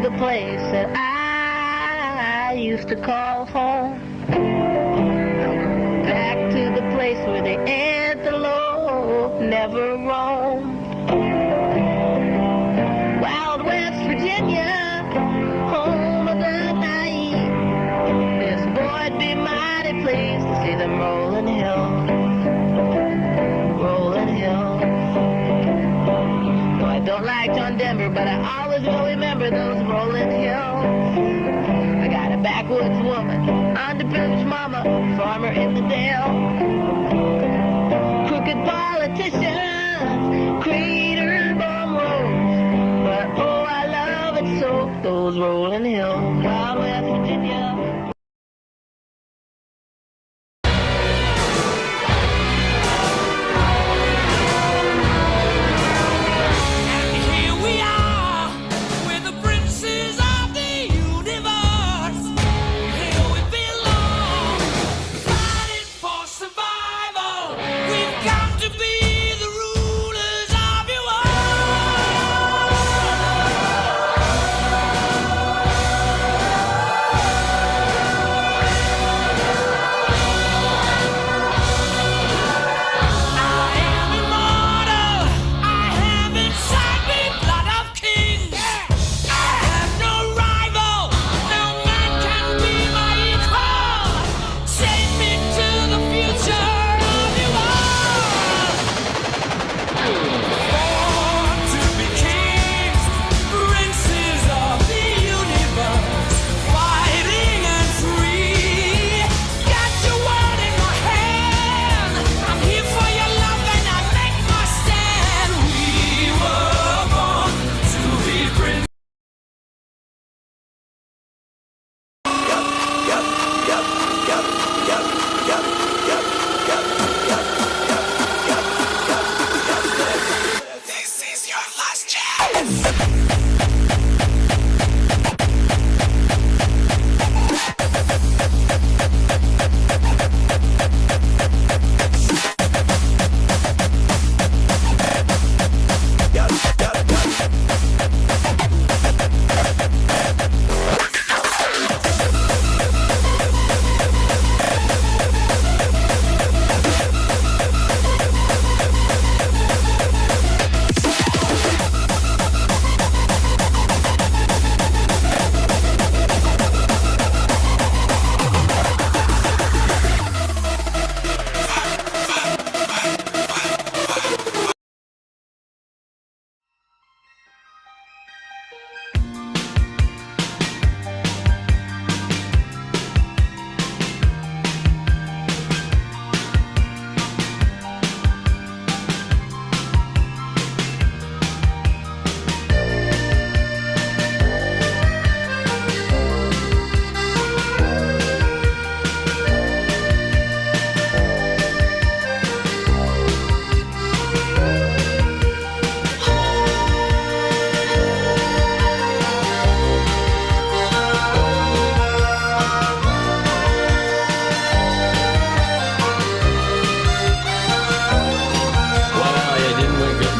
the place that I used to call home. Back to the place where the antelope never roamed. Wild West Virginia, home of the naive. This boy'd be mighty pleased to see them rolling hills. Rolling hills. No, I don't like John Denver, but I always will remember those rolling hills. I got a backwoods woman, underprivileged mama, farmer in the dale. Crooked politicians, crater and bomb roads. But oh, I love it so, those rolling hills, Wild West Virginia.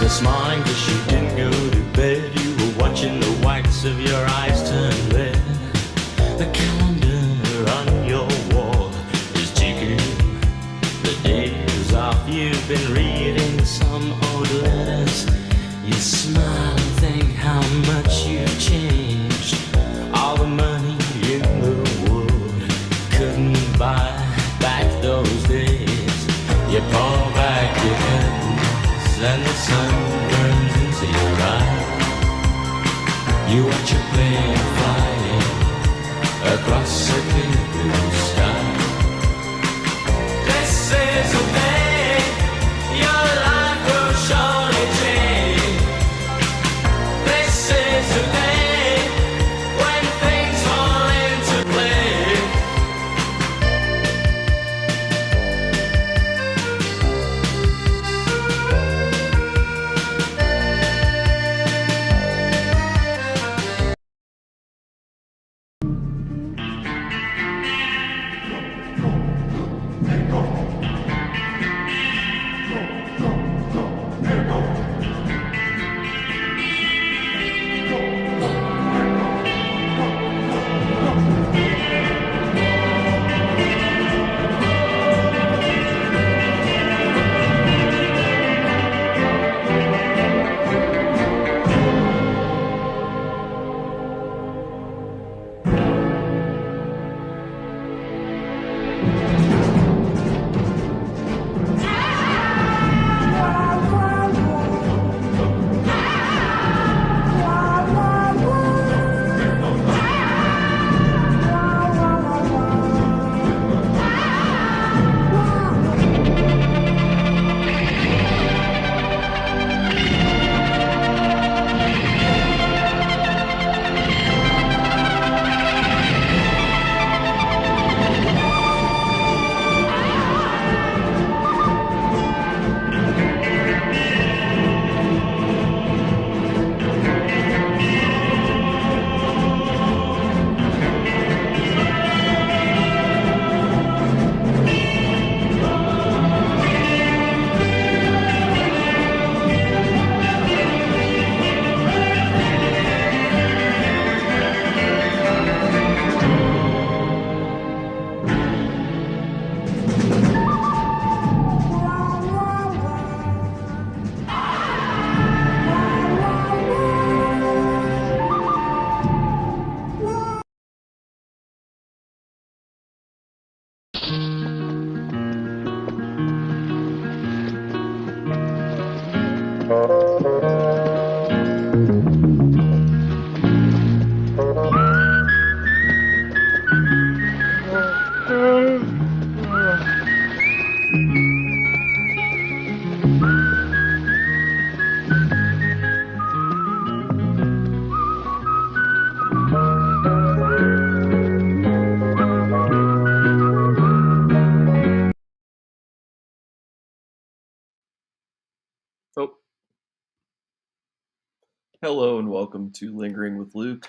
This morning, 'cause you didn't go to bed. You were watching the whites of your eyes turn red. The calendar on your wall is ticking. The days off, you've been reading some old letters. You smile and think how much you've changed. All the money in the world couldn't buy back those days. You pull back your curtains and the sun burns into your eyes. You watch a plane flying across a clear blue sky. This is the day your life will surely change. This is the day when things fall into place. Hello and welcome to Lingering with Luke,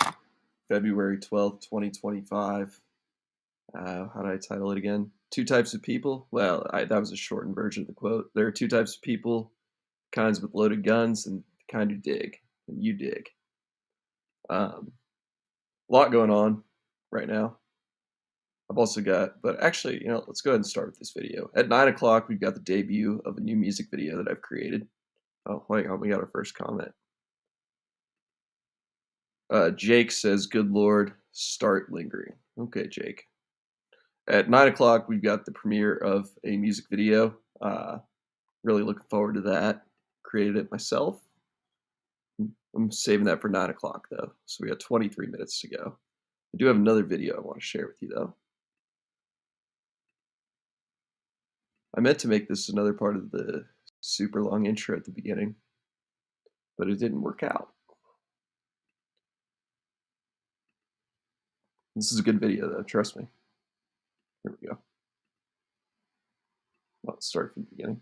February 12th, 2025. How did I title it again? Two types of people? Well, that was a shortened version of the quote. There are two types of people, kinds with loaded guns and the kind who dig. And you dig. A lot going on right now. I've also got, but actually, let's go ahead and start with this video. At 9 o'clock, we've got the debut of a new music video that I've created. Oh, hang on, we got our first comment. Jake says, "Good Lord, start lingering." Okay, Jake. At 9 o'clock, we've got the premiere of a music video. Really looking forward to that. Created it myself. I'm saving that for 9 o'clock, though. So we got 23 minutes to go. I do have another video I want to share with you, though. I meant to make this another part of the super long intro at the beginning, but it didn't work out. This is a good video, though. Trust me. Here we go. Let's start from the beginning.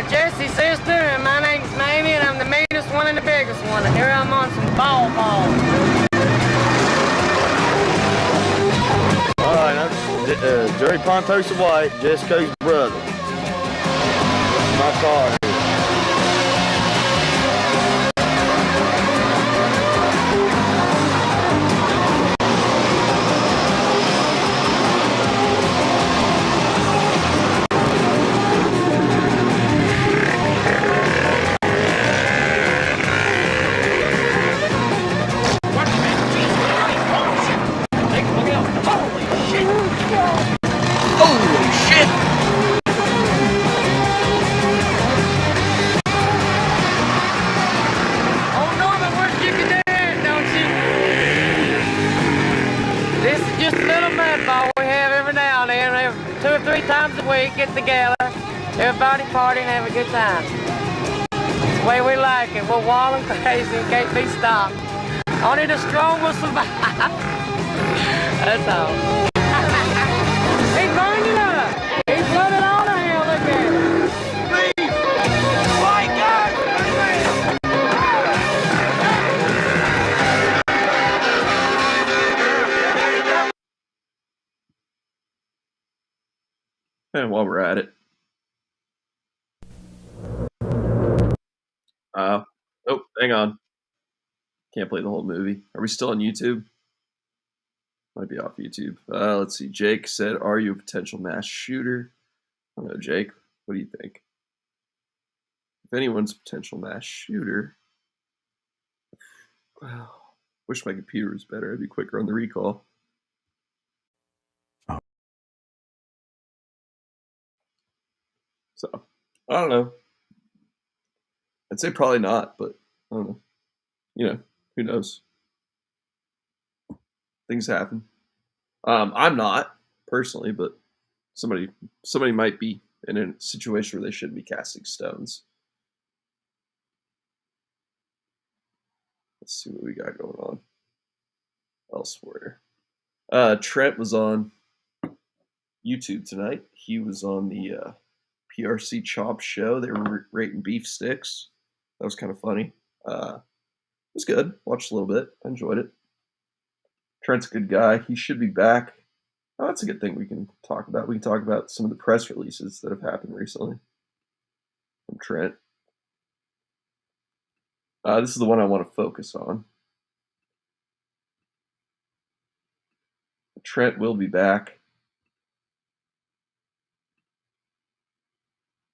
Jesse's sister, and my name's Mamie, and I'm the meanest one and the biggest one. And here I'm on some ball. All right, I'm Jerry Pontosa White, Jessica's brother. My car. Holy shit! Oh, Norman, where'd you get that, don't you? This is just a little mud ball we have every now and then. Every 2 or 3 times a week, get together, everybody party and have a good time. It's the way we like it. We're wild and crazy and can't be stopped. Only the strong will survive. That's all. He's burning up. He's running on to hell. Look at him. White guy. And while we're at it, oh, hang on. Can't play the whole movie. Are we still on YouTube? Might be off YouTube. Let's see. Jake said, "Are you a potential mass shooter?" I don't know, Jake. What do you think? If anyone's a potential mass shooter, wow, wish my computer was better. I'd be quicker on the recall. So, I don't know. I'd say probably not, but I don't know. Who knows? Things happen. I'm not personally, but somebody might be in a situation where they shouldn't be casting stones. Let's see what we got going on elsewhere. Trent was on YouTube tonight. He was on the PRC Chop show. They were rating beef sticks. That was kind of funny. It was good. Watched a little bit. I enjoyed it. Trent's a good guy. He should be back. Oh, that's a good thing we can talk about. We can talk about some of the press releases that have happened recently from Trent. This is the one I want to focus on. Trent will be back.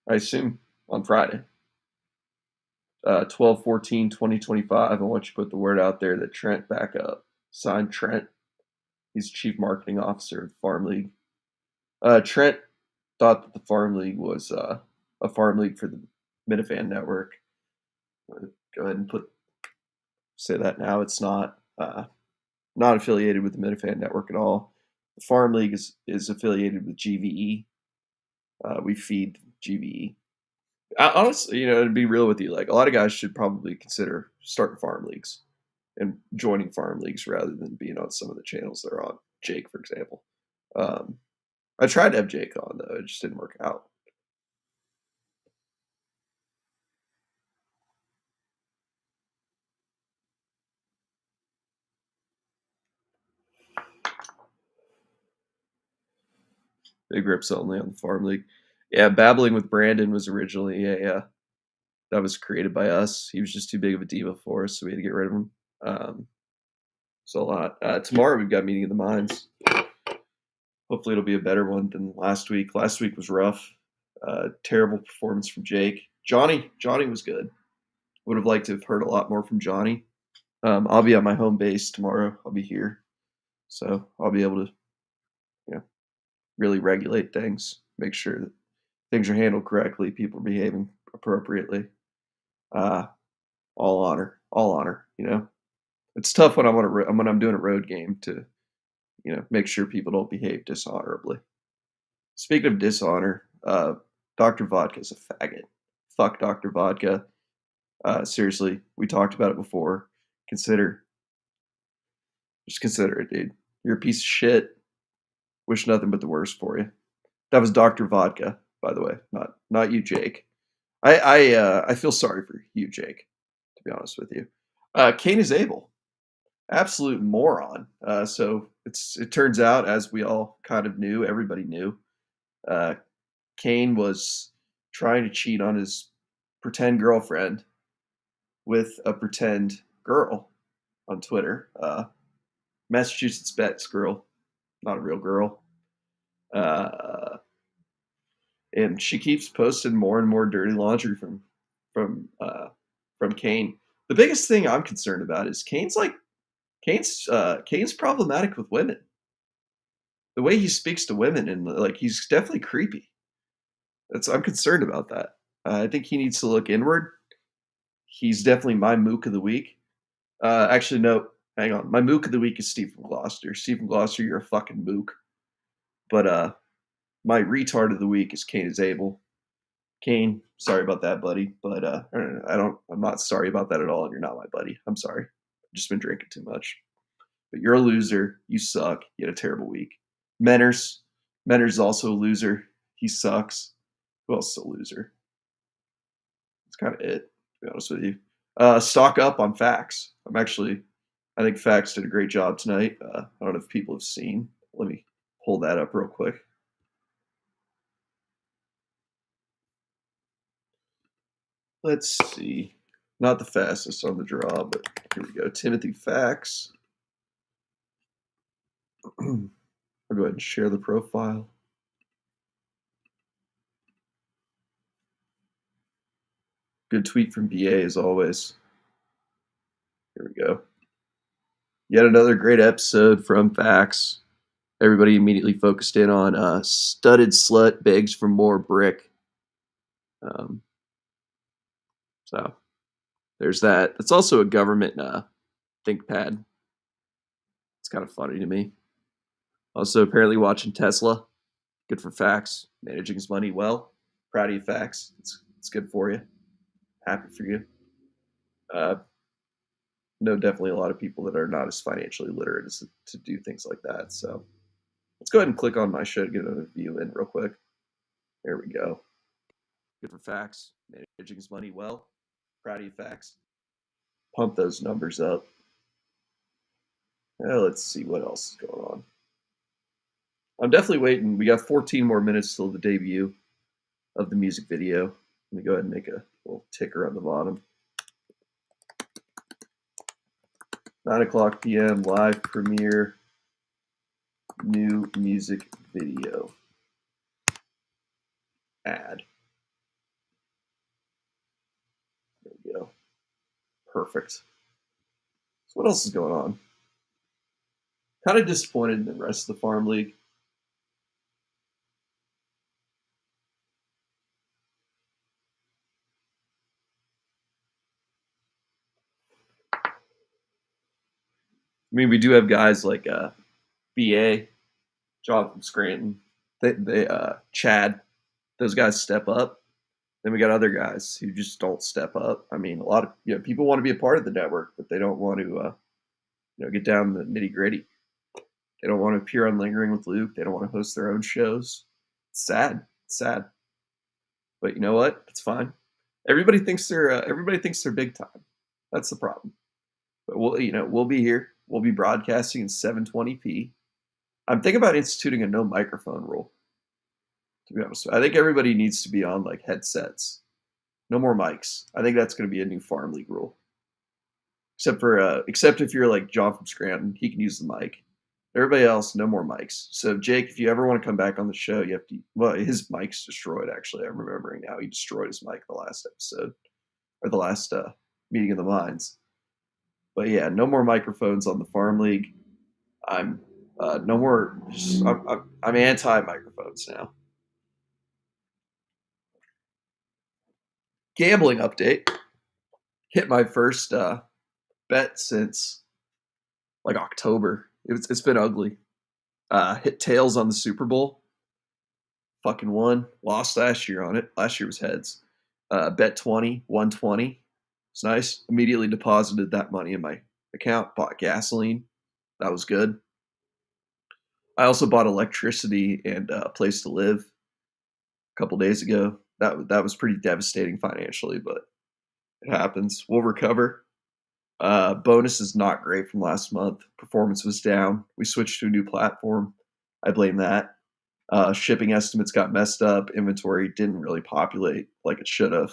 I assume on Friday. 12/14/2025. I want you to put the word out there that Trent back up. Signed Trent. He's Chief Marketing Officer of the Farm League. Trent thought that the Farm League was a farm league for the Minifan Network. Go ahead and say that now. It's not affiliated with the Minifan Network at all. The Farm League is affiliated with GVE. We feed GVE. Honestly, to be real with you, like a lot of guys should probably consider starting farm leagues and joining farm leagues rather than being on some of the channels they're on. Jake, for example. I tried to have Jake on though; it just didn't work out. Big rips only on the farm league. Yeah, Babbling with Brandon was originally that was created by us. He was just too big of a diva for us, so we had to get rid of him. So a lot. Tomorrow we've got Meeting of the Minds. Hopefully it'll be a better one than last week. Last week was rough. Terrible performance from Jake. Johnny was good. Would have liked to have heard a lot more from Johnny. I'll be at my home base tomorrow. I'll be here, so I'll be able to, really regulate things, make sure that things are handled correctly, people are behaving appropriately. All honor. It's tough when I'm doing a road game to, make sure people don't behave dishonorably. Speaking of dishonor, Dr. Vodka's a faggot. Fuck Dr. Vodka. Seriously, we talked about it before. Just consider it, dude. You're a piece of shit. Wish nothing but the worst for you. That was Dr. Vodka, by the way, not you, Jake. I feel sorry for you, Jake, to be honest with you. Kane is able. Absolute moron. So it turns out, as we all kind of knew, everybody knew, Kane was trying to cheat on his pretend girlfriend with a pretend girl on Twitter. Massachusetts Bets girl, not a real girl. And she keeps posting more and more dirty laundry from Kane. The biggest thing I'm concerned about is Kane's problematic with women. The way he speaks to women, and he's definitely creepy. I'm concerned about that. I think he needs to look inward. He's definitely my mook of the week. Actually, no, hang on. My mook of the week is Stephen Gloucester. Stephen Gloucester, you're a fucking mook. But my retard of the week is Kane is able. Kane, sorry about that, buddy. But I'm not sorry about that at all, and you're not my buddy. I'm sorry. I've just been drinking too much. But you're a loser. You suck. You had a terrible week. Menners is also a loser. He sucks. Who else is a loser? That's kind of it, to be honest with you. Stock up on Facts. I think Facts did a great job tonight. I don't know if people have seen. Let me hold that up real quick. Let's see. Not the fastest on the draw, but here we go. Timothy Facts. I'll go ahead and share the profile. Good tweet from BA as always. Here we go. Yet another great episode from Facts. Everybody immediately focused in on studded slut begs for more brick. So there's that. It's also a government ThinkPad. It's kind of funny to me. Also, apparently watching Tesla. Good for Facts. Managing his money well. Proud of you, Facts. It's good for you. Happy for you. Know definitely a lot of people that are not as financially literate as to do things like that. So let's go ahead and click on my show to get a view in real quick. There we go. Good for Facts. Managing his money well. Proud of you, Facts. Pump those numbers up. Let's see what else is going on. I'm definitely waiting. We got 14 more minutes till the debut of the music video. Let me go ahead and make a little ticker on the bottom. 9:00 p.m. live premiere. New music video. Ad. There we go. Perfect. So what else is going on? Kind of disappointed in the rest of the Farm League. I mean, we do have guys like BA John from Scranton. They Chad, those guys step up. Then we got other guys who just don't step up. I mean, a lot of people want to be a part of the network, but they don't want to get down to the nitty gritty. They don't want to appear on Lingering with Luke. They don't want to host their own shows. It's sad. It's sad. But you know what? It's fine. Everybody thinks they're big time. That's the problem. But we'll be here. We'll be broadcasting in 720p. I'm thinking about instituting a no microphone rule. To be honest, I think everybody needs to be on like headsets. No more mics. I think that's going to be a new farm league rule. Except if you're like John from Scranton, he can use the mic. Everybody else, no more mics. So Jake, if you ever want to come back on the show, you have to. Well, his mic's destroyed. Actually, I'm remembering now. He destroyed his mic the last episode, or the last meeting of the minds. But yeah, no more microphones on the farm league. I'm no more. I'm anti microphones now. Gambling update. Hit my first bet since like October. It's been ugly. Hit tails on the Super Bowl. Fucking won. Lost last year on it. Last year was heads. Bet 20, won 20. It's nice. Immediately deposited that money in my account. Bought gasoline. That was good. I also bought electricity and a place to live a couple days ago. That was pretty devastating financially, but it happens. We'll recover. Bonus is not great from last month. Performance was down. We switched to a new platform. I blame that. Shipping estimates got messed up. Inventory didn't really populate like it should have.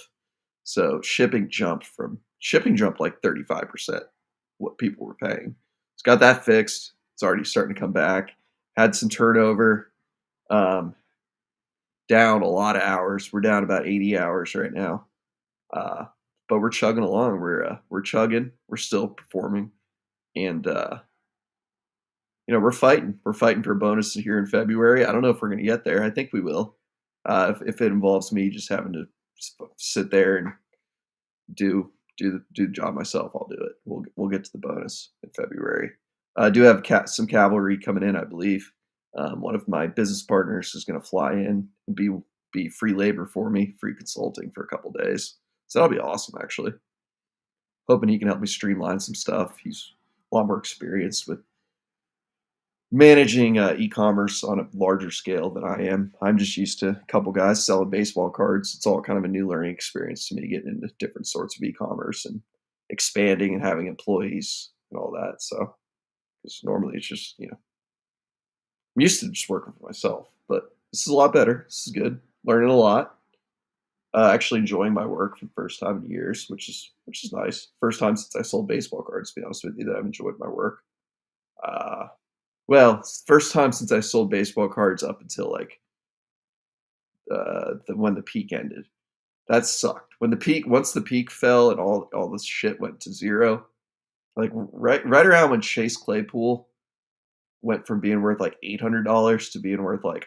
So shipping jumped like 35% what people were paying. It's got that fixed. It's already starting to come back. Had some turnover. Down a lot of hours. We're down about 80 hours right now. But we're chugging along. We're chugging. We're still performing, and we're fighting. We're fighting for a bonus here in February. I don't know if we're going to get there. I think we will. If it involves me just having to sit there and do the job myself, I'll do it. We'll get to the bonus in February. I do have some cavalry coming in, I believe. One of my business partners is going to fly in and be free labor for me, free consulting for a couple days. So that'll be awesome, actually. Hoping he can help me streamline some stuff. He's a lot more experienced with managing e-commerce on a larger scale than I am. I'm just used to a couple guys selling baseball cards. It's all kind of a new learning experience to me, getting into different sorts of e-commerce and expanding and having employees and all that. So, because normally it's just, I'm used to just working for myself, but this is a lot better. This is good. Learning a lot. Actually enjoying my work for the first time in years, which is nice. First time since I sold baseball cards, to be honest with you, that I've enjoyed my work. First time since I sold baseball cards up until like when the peak ended. That sucked. Once the peak fell and all this shit went to zero, like right around when Chase Claypool went from being worth like $800 to being worth like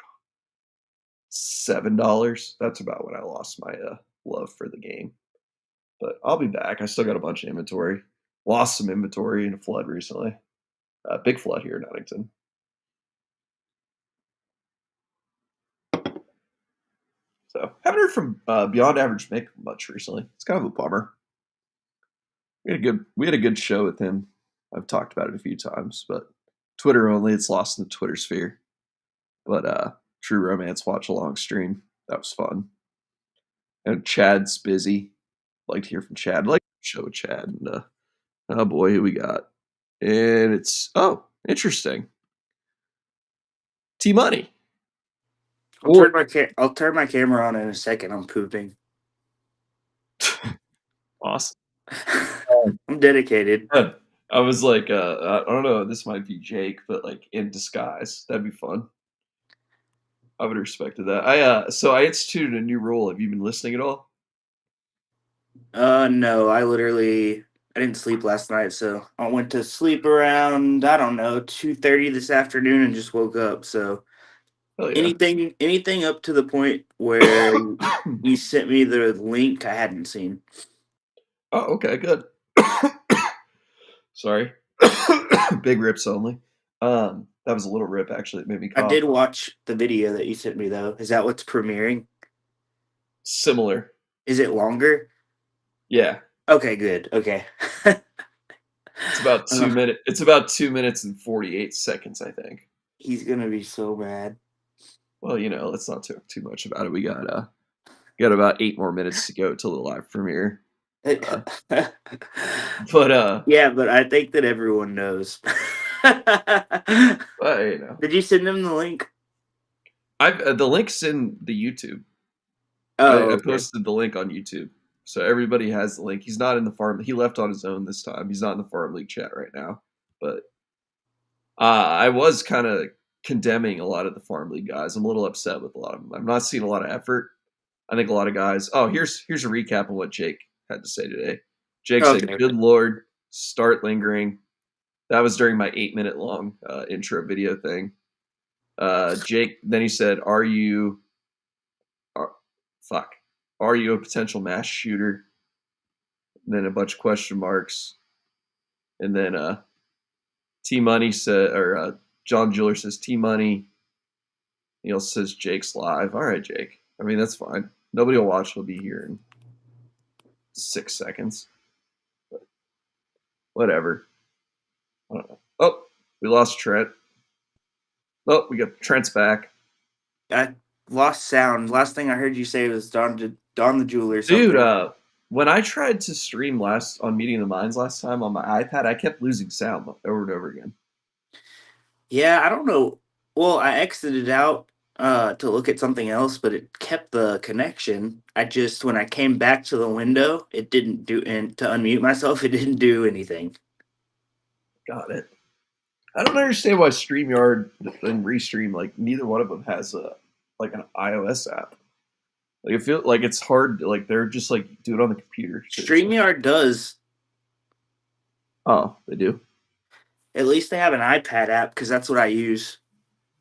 $7. That's about when I lost my love for the game. But I'll be back. I still got a bunch of inventory. Lost some inventory in a flood recently. Big flood here in Huntington. So haven't heard from Beyond Average Mick much recently. It's kind of a bummer. We had a good show with him. I've talked about it a few times, but Twitter only. It's lost in the Twitter sphere. But True Romance watch along stream. That was fun. And Chad's busy. Like to hear from Chad. I'd like to show Chad. And oh boy, who we got? And it's interesting. T Money. I'll turn my camera on in a second. I'm pooping. Awesome. I'm dedicated. I was like, I don't know. This might be Jake, but like in disguise. That'd be fun. I would have respected that. So I instituted a new rule. Have you been listening at all? No, I didn't sleep last night, so I went to sleep around, 2:30 this afternoon and just woke up. So Hell yeah. anything up to the point where you sent me the link, I hadn't seen. Oh, okay, good. Sorry. Big rips only. That was a little rip actually. It made me I cough. did watch the video that you sent me though. Is that what's premiering? Similar. Is it longer? Yeah. Okay, good. Okay. It's about 2 minutes. It's about 2 minutes and 48 seconds, I think. He's gonna be so mad. Well, let's not talk too much about it. We got about 8 more minutes to go till the live premiere. But Yeah, but I think that everyone knows. Did you send them the link? the link's in the YouTube. Oh, I okay. posted the link on YouTube, so everybody has the link. He's not in the farm. He left on his own this time. He's not in the farm league chat right now. But I was kind of condemning a lot of the farm league guys. I'm a little upset with a lot of them. I'm not seeing a lot of effort. I think a lot of guys. Oh, here's a recap of what Jake had to say today. Jake said, "Good Lord, start lingering." That was during my 8-minute long intro video thing. Jake, then he said, Are you a potential mass shooter? And then a bunch of question marks. And then T Money said, or John Jeweler says, T Money. Neil says, Jake's live. All right, Jake. I mean, that's fine. Nobody will watch. He'll be here in 6 seconds. But whatever. I don't know. Oh, we lost Trent. Oh, we got Trent's back. I lost sound. Last thing I heard you say was Don the Jeweler. Something. Dude, when I tried to stream on Meeting of the Minds last time on my iPad, I kept losing sound over and over again. Yeah, I don't know. Well, I exited out to look at something else, but it kept the connection. When I came back to the window, it didn't do, and to unmute myself, it didn't do anything. Got it. I don't understand why StreamYard and Restream, like, neither one of them has an iOS app. Like, I feel like it's hard. Like, they're just like do it on the computer. StreamYard does. Oh, they do. At least they have an iPad app because that's what I use.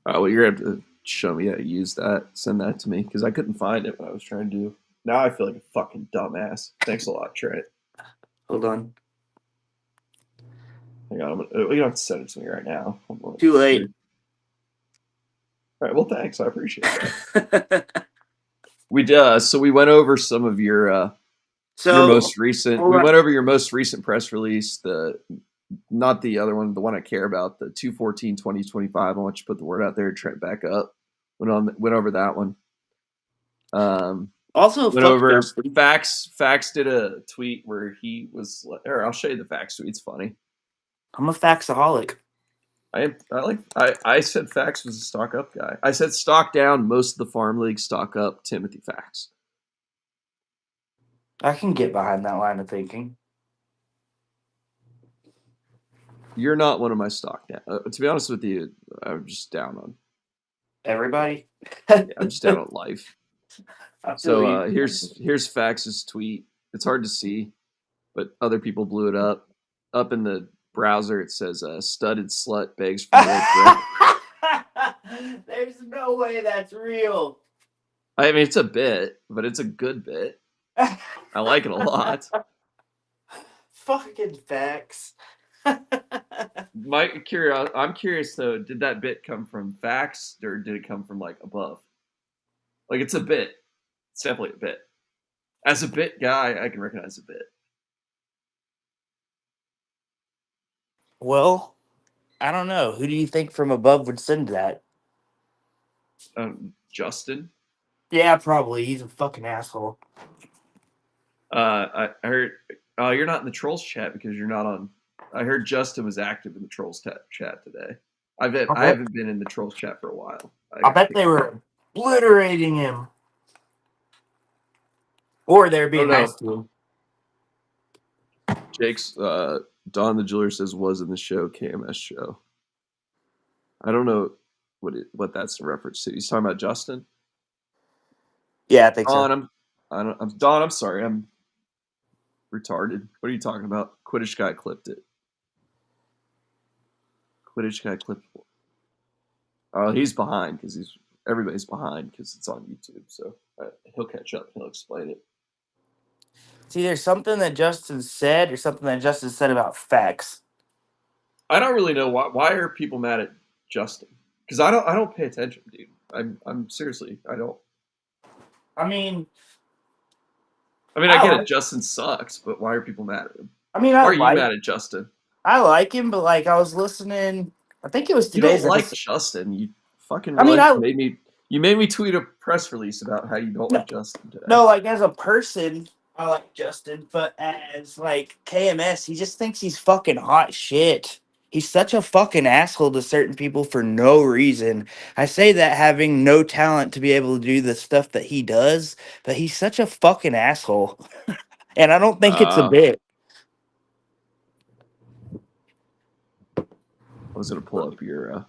Oh, well, you're gonna have to show me how to use that. Send that to me because I couldn't find it when I was trying to do. Now I feel like a fucking dumbass. Thanks a lot, Trent. Hold on. Hang on, you don't have to send it to me right now. Too late. All right. Well, thanks. I appreciate that. We did. So we went over some of your most recent. We went over your most recent press release. Not the other one, the one I care about, the 2/14/2025. I want you to put the word out there. Trent back up. Went over that one. Also, went over Fax did a tweet where he was. Or I'll show you the Fax tweet. It's funny. I'm a faxaholic. I said Fax was a stock up guy. I said stock down. Most of the farm league stock up. Timothy Fax. I can get behind that line of thinking. You're not one of my stock down. To be honest with you, I'm just down on everybody. Yeah, I'm just down on life. So here's Fax's tweet. It's hard to see, but other people blew it up. Up in the browser, it says "studded slut begs for more." There's no way that's real. I mean, it's a bit, but it's a good bit. I like it a lot. Fucking Fax. I'm curious though. Did that bit come from Fax or did it come from like above? Like it's a bit. It's definitely a bit. As a bit guy, I can recognize a bit. Well, I don't know. Who do you think from above would send that? Justin. Yeah, probably. He's a fucking asshole. I heard. Oh, you're not in the trolls chat because you're not on. I heard Justin was active in the trolls chat today. I haven't been in the trolls chat for a while. I bet they were obliterating him, or they're being nice to him. Jake's Don the Jeweler says was in the show KMS show. I don't know what that's in reference to. He's talking about Justin. Yeah, I think so. Don, I'm sorry, I'm retarded. What are you talking about? Quidditch guy clipped it. Quidditch guy clipped it. Oh, he's behind because everybody's behind because it's on YouTube. So he'll catch up. He'll explain it. It's either something that Justin said or something that Justin said about Fax. I don't really know why are people mad at Justin? Because I don't pay attention, dude. I'm seriously, I don't. I mean, I get it. Justin sucks, but why are people mad at him? Why are you mad at Justin? I like him, but like I was listening. I think it was You today's don't like episode. Justin. You fucking I mean, made me tweet a press release about how you don't like Justin today. No, like as a person, I like Justin, but as like KMS, he just thinks he's fucking hot shit. He's such a fucking asshole to certain people for no reason. I say that having no talent to be able to do the stuff that he does, but he's such a fucking asshole. And I don't think it's a bit. I was gonna pull up your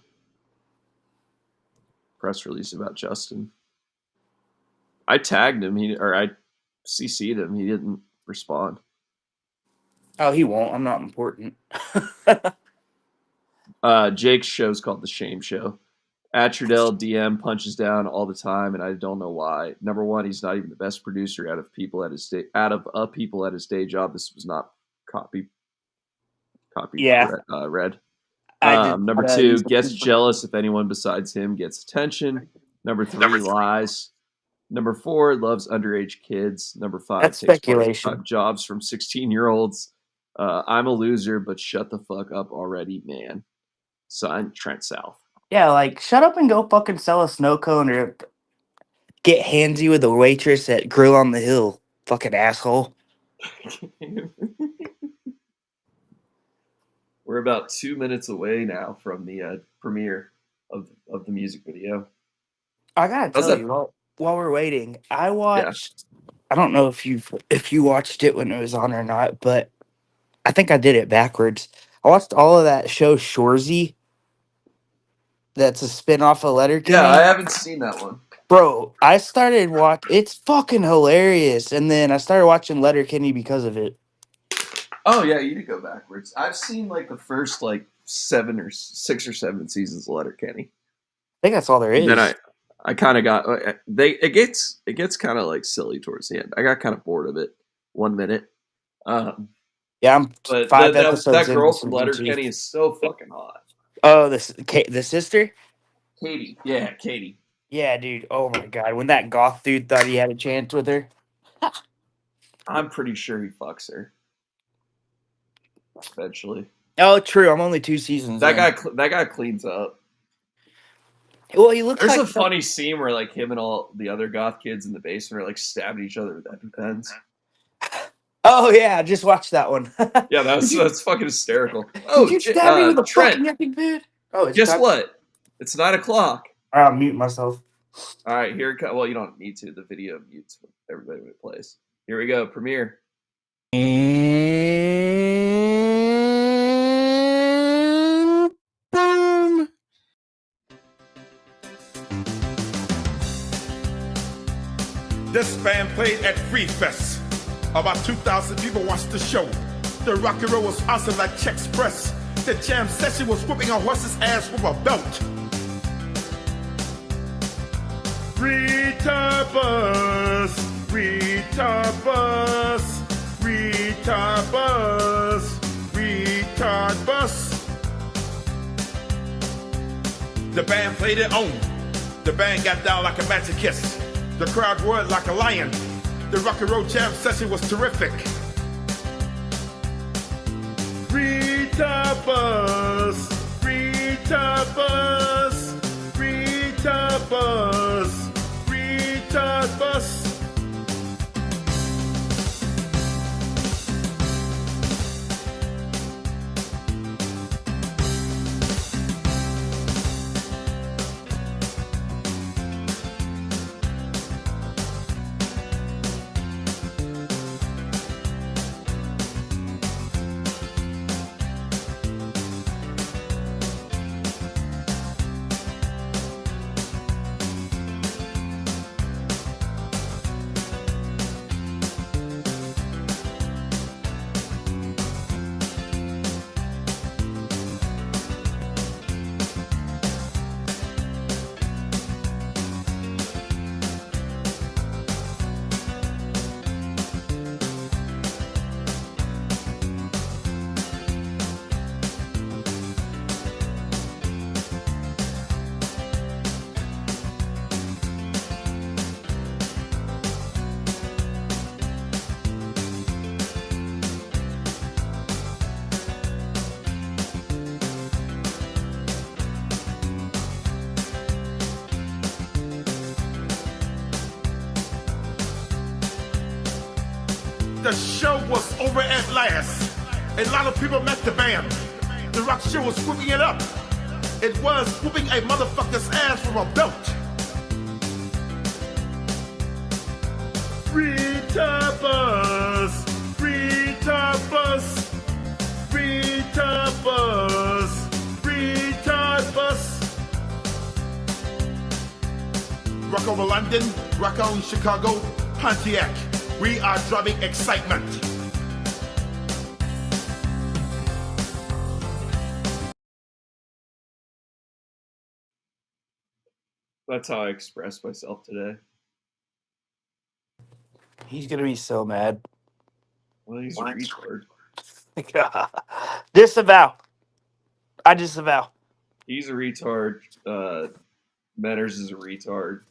press release about Justin. I tagged him, I CC'd him. He didn't respond. Oh, he won't. I'm not important. Jake's show's called The Shame Show. Attradell DM punches down all the time, and I don't know why. Number one, he's not even the best producer out of people at his day job. This was not copy. Yeah. Read. Number two, gets jealous if anyone besides him gets attention. Number three, lies. Number four, loves underage kids. Number five, That's speculation. Jobs from 16-year-olds. I'm a loser, but shut the fuck up already, man. Signed, Trent South. Yeah, like shut up and go fucking sell a snow cone or get handsy with the waitress at Grill on the Hill, fucking asshole. We're about 2 minutes away now from the premiere of the music video. I gotta tell you, while we're waiting, I watched. Yeah. I don't know if you watched it when it was on or not, but I think I did it backwards. I watched all of that show Shoresy. That's a spinoff of Letterkenny. Yeah, I haven't seen that one. Bro, I started it's fucking hilarious, and then I started watching Letterkenny because of it. Oh yeah, you did go backwards. I've seen like the first like 6 or 7 seasons of Letterkenny. I think that's all there is. And then I kind of got it gets kind of like silly towards the end. I got kind of bored of it 1 minute. Yeah, I'm but 5 episodes. That girl from Letterkenny is so fucking hot. Oh, the sister? Katie. Yeah, Katie. Yeah, dude. Oh my god, when that goth dude thought he had a chance with her. I'm pretty sure he fucks her. Eventually. Oh, true. I'm only 2 seasons. That guy cleans up. Well, he looks. There's a funny scene where like him and all the other goth kids in the basement are like stabbing each other with EpiPens. Oh yeah, I just watched that one. Yeah, that's fucking hysterical. Oh, did you stab me with a Trent, fucking EpiPen? Oh, guess what? It's 9:00. I'll mute myself. All right, here it comes. Well, you don't need to. The video mutes everybody when it plays. Here we go. Premiere. And boom. This band played at Free Fest. About 2,000 people watched the show. The rock and roll was awesome like Chex Press. The jam session was whooping a horse's ass with a belt. Retard bus, retard bus, retard bus, retard bus. The band played it on. The band got down like a magic kiss. The crowd roared like a lion. The rock and roll jam session was terrific. Retard bus, retard bus, retard bus, retard bus. The show was over at last. A lot of people met the band. The rock show was whooping it up. It was whooping a motherfucker's ass from a belt. Retabus, Retabus, Retabus, Retabus. Rock over London, rock on Chicago, Pontiac. We are driving excitement. That's how I expressed myself today. He's gonna be so mad. Well, he's a retard. Disavow. I disavow. He's a retard. Manners is a retard,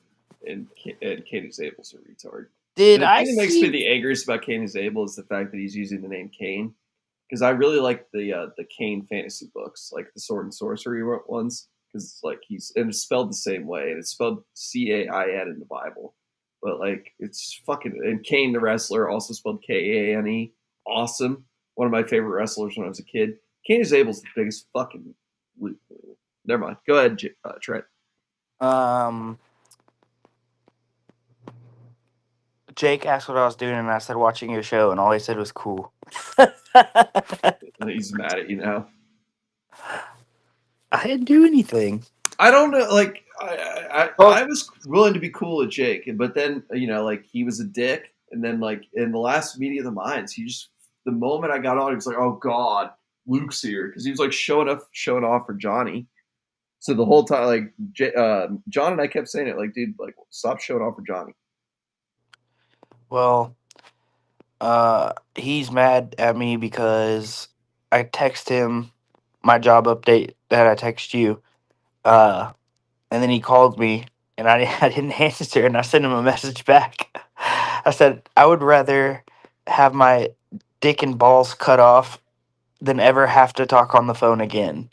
and Katie Zabel's a retard. Did the I thing that makes see? me the angriest about Katie Zabel is the fact that he's using the name Kane, because I really like the Kane fantasy books, like the Sword and Sorcery ones, because like it's spelled the same way, and it's spelled Cain in the Bible, but like it's fucking, and Kane the wrestler also spelled Kane. Awesome, one of my favorite wrestlers when I was a kid. Katie Zabel's the biggest fucking. Never mind. Go ahead, Trent. Jake asked what I was doing, and I said watching your show, and all he said was cool. He's mad at you now. I didn't do anything. I don't know. Like I was willing to be cool with Jake, but then like he was a dick, and then like in the last Meeting of the Minds, the moment I got on, he was like, "Oh God, Luke's here," because he was like showing off for Johnny. So the whole time, like John and I kept saying it, like, dude, like stop showing off for Johnny. Well, he's mad at me because I text him my job update that I text you, and then he called me, and I didn't answer, and I sent him a message back. I said I would rather have my dick and balls cut off than ever have to talk on the phone again.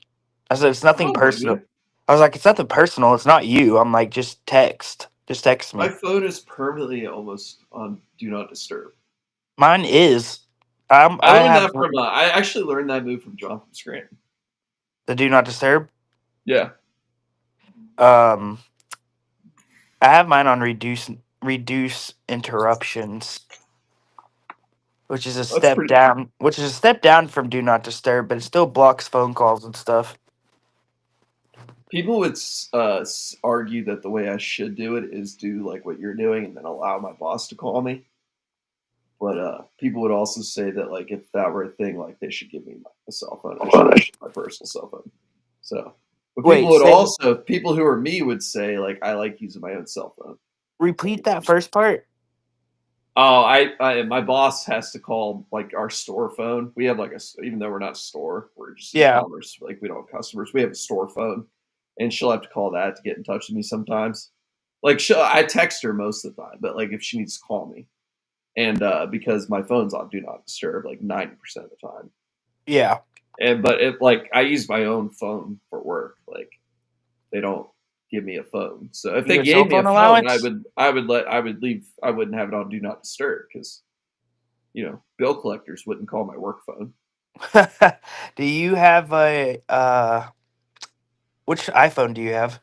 I said it's nothing personal. I was like, it's nothing personal. It's not you. I'm like, just text me. My phone is permanently almost on Do Not Disturb. Mine is. I actually learned that move from John from Scranton. The Do Not Disturb? Yeah. I have mine on reduce interruptions, which is a step down. Which is a step down from Do Not Disturb, but it still blocks phone calls and stuff. People would argue that the way I should do it is do like what you're doing and then allow my boss to call me. But people would also say that like if that were a thing, like they should give me a cell phone. I should my personal cell phone. So, but people who are me would say like I like using my own cell phone. Repeat that first part. Oh, my boss has to call like our store phone. We have like even though we're not a store, we're just e-commerce. Like we don't have customers. We have a store phone, and she'll have to call that to get in touch with me sometimes. Like I text her most of the time, but like if she needs to call me, and because my phone's on Do Not Disturb like 90% of the time. Yeah. But I use my own phone for work. Like they don't give me a phone. So if they gave me a phone, I wouldn't have it on Do Not Disturb because bill collectors wouldn't call my work phone. Do you have a which iPhone do you have?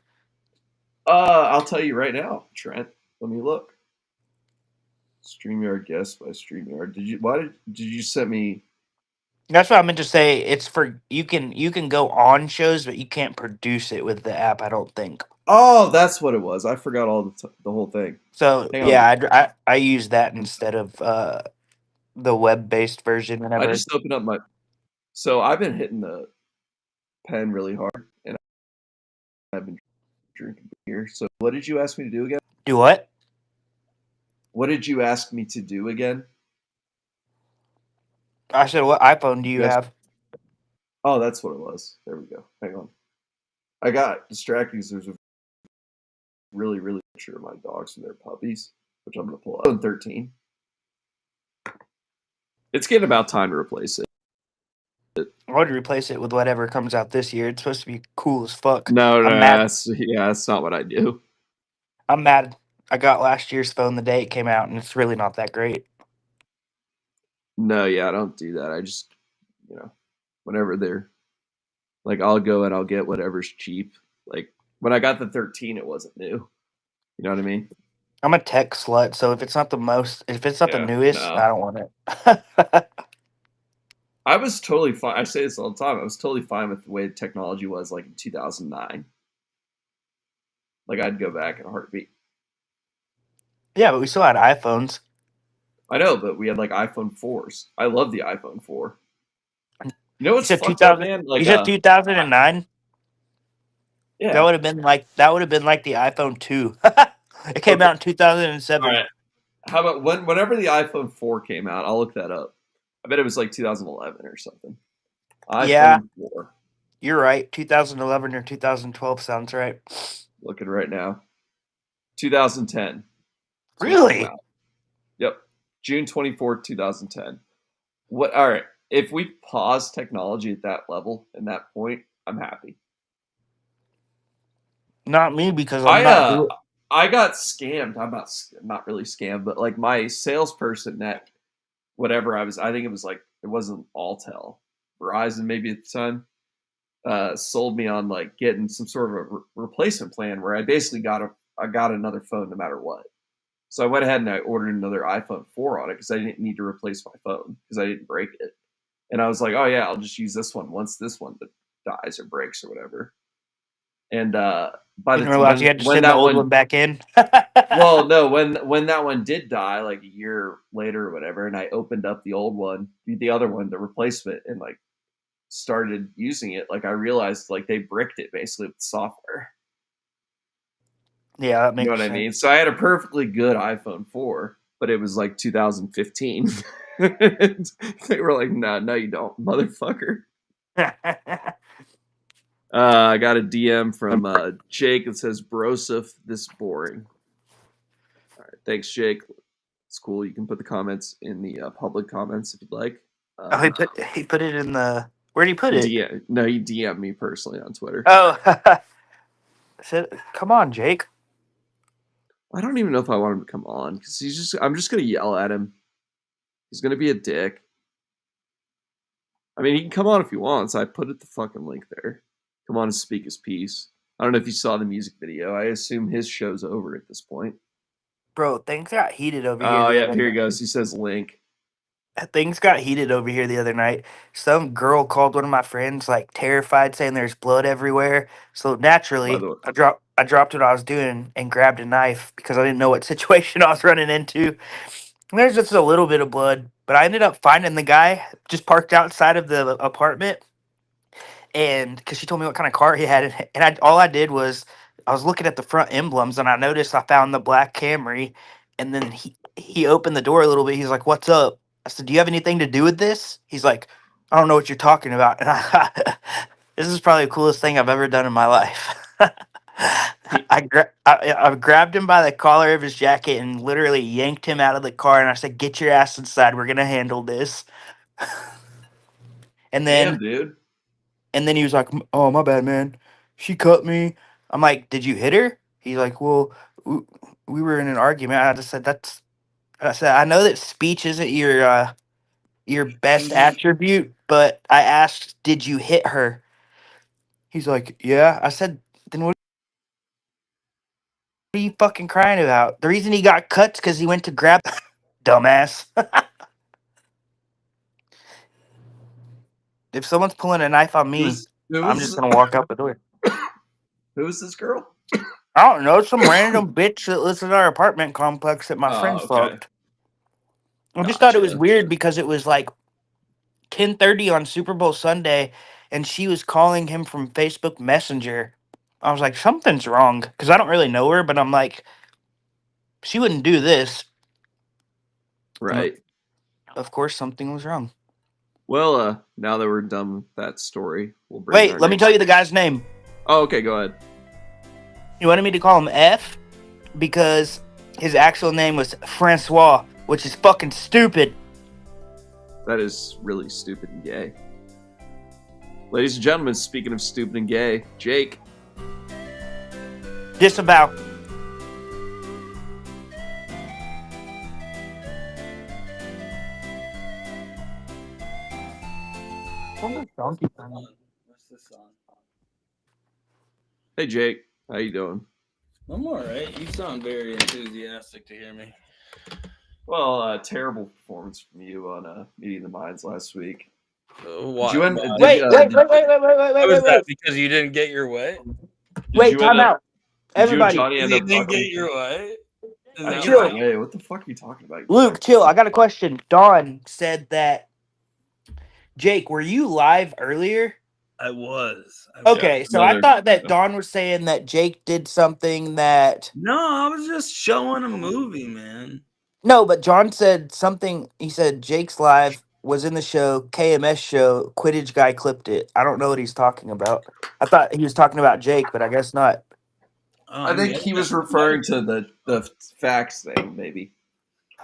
I'll tell you right now, Trent. Let me look. StreamYard guest by StreamYard. Did you send me? That's what I meant to say. It's for you can go on shows, but you can't produce it with the app. I don't think. Oh, that's what it was. I forgot all the whole thing. So yeah, I use that instead of the web-based version. Whenever I just opened up my. So I've been hitting the pen really hard, and I've been drinking beer. So what did you ask me to do again? Do what? What did you ask me to do again? I said, what iPhone do you have? Oh, that's what it was. There we go. Hang on. I got distracted because there's a really, really picture of my dogs and their puppies, which I'm going to pull up. 13. It's getting about time to replace it. I would replace it with whatever comes out this year. It's supposed to be cool as fuck. No, that's not what I do. I'm mad. I got last year's phone the day it came out, and it's really not that great. No, yeah, I don't do that. I just, whenever they're like, I'll go and I'll get whatever's cheap. Like when I got the 13, it wasn't new. You know what I mean? I'm a tech slut, so if it's not the Yeah, newest, no. I don't want it. I was totally fine. I say this all the time. I was totally fine with the way technology was like in 2009. Like I'd go back in a heartbeat. Yeah, but we still had iPhones. I know, but we had like iPhone 4s. I love the iPhone 4. You know You what's said fucked up, 2000. man? You Like, said 2009. That yeah. would have been like the iPhone 2. It came Okay. out in 2007. All right. How about whenever the iPhone 4 came out? I'll look that up. I bet it was like 2011 or something. Yeah, iPhone 4. you're right. 2011 or 2012 sounds right. Looking right now. 2010. That's when it came Really? out. Yep. June 24th, 2010. What? All right. If we pause technology at that level and that point, I'm happy. Not me because I'm not doing. I got scammed. I'm not really scammed, but like my salesperson at whatever I think it was like it wasn't Alltel, Verizon maybe at the time, sold me on like getting some sort of a replacement plan where I basically I got another phone no matter what. So I went ahead and I ordered another iPhone 4 on it because I didn't need to replace my phone because I didn't break it. And I was like, oh yeah, I'll just use this one once this one dies or breaks or whatever. And by the Didn't realize you time had to when send the that old one, one back in. well, no, when that one did die, like a year later or whatever, and I opened up the old one, the other one, the replacement, and like started using it, like I realized like they bricked it basically with software. Yeah, that You know makes what I sense. mean? So I had a perfectly good iPhone 4, but it was like 2015. They were like, no, you don't, motherfucker. I got a DM from Jake that says, Broseph, this boring. All right, thanks, Jake. It's cool. You can put the comments in the public comments if you'd like. Oh, he put it in the. Where'd he put it? No, he DM'd me personally on Twitter. Oh, said, come on, Jake. I don't even know if I want him to come on because I'm just gonna yell at him. He's gonna be a dick. I mean, he can come on if he wants. I put the fucking link there. Come on and speak his piece. I don't know if you saw the music video. I assume his show's over at this point. Bro, things got heated over here. Oh the yeah, other here he night. goes. He says link. Things got heated over here the other night. Some girl called one of my friends, like terrified, saying there's blood everywhere. So By naturally, the way, I dropped what I was doing and grabbed a knife because I didn't know what situation I was running into. And there's just a little bit of blood, but I ended up finding the guy just parked outside of the apartment, and because she told me what kind of car he had, and all I did was I was looking at the front emblems, and I noticed I found the black Camry, and then he opened the door a little bit. He's like, "What's up?" I said, "Do you have anything to do with this?" He's like, "I don't know what you're talking about." And this is probably the coolest thing I've ever done in my life. I grabbed him by the collar of his jacket and literally yanked him out of the car, and I said, "Get your ass inside. We're gonna handle this." And damn, then dude. he was like, "Oh, my bad, man. She cut me." I'm like, "Did you hit her?" He's like, "Well, we were in an argument." I just said, I said, "I know that speech isn't your best attribute, but I asked, did you hit her?" He's like, "Yeah." I said, "Then what are you fucking crying about? The reason he got cuts because he went to grab dumbass." If someone's pulling a knife on me, I'm just gonna walk out the door. Who is this girl? I don't know, some random bitch that lives in our apartment complex that my friend okay. fucked. I just thought it was Gotcha. weird because it was like 10:30 on Super Bowl Sunday, and she was calling him from Facebook Messenger. I was like, something's wrong because I don't really know her, but I'm like, she wouldn't do this. Right. Of course, something was wrong. Well, now that we're done with that story, we'll bring. Wait, let me tell you the guy's name. Oh, okay, go ahead. You wanted me to call him F because his actual name was Francois, which is fucking stupid. That is really stupid and gay. Ladies and gentlemen, speaking of stupid and gay, Jake. Disavow. Donkey What's this on? Hey Jake, how you doing? I'm all right. You sound very enthusiastic to hear me. Well, terrible performance from you on Meeting the Minds last week. Why? Did you end, why? did, Wait, uh, wait, did- wait, wait, wait, wait, wait, How wait, is that? wait. Because you didn't get your way? did Wait, you time end up- out. Did you and Everybody, Johnny end You up didn't fucking? get your way? Is that chill. right? Hey, what the fuck are you talking about? Luke, chill. I got a question. Dawn said that. Jake, were you live earlier? I was. Okay, so I another- thought that Dawn was saying that Jake did something that. No, I was just showing a movie, man. No, but John said something. He said Jake's live was in the show, KMS show. Quidditch guy clipped it. I don't know what he's talking about. I thought he was talking about Jake, but I guess not. I think he was referring to the facts thing, maybe.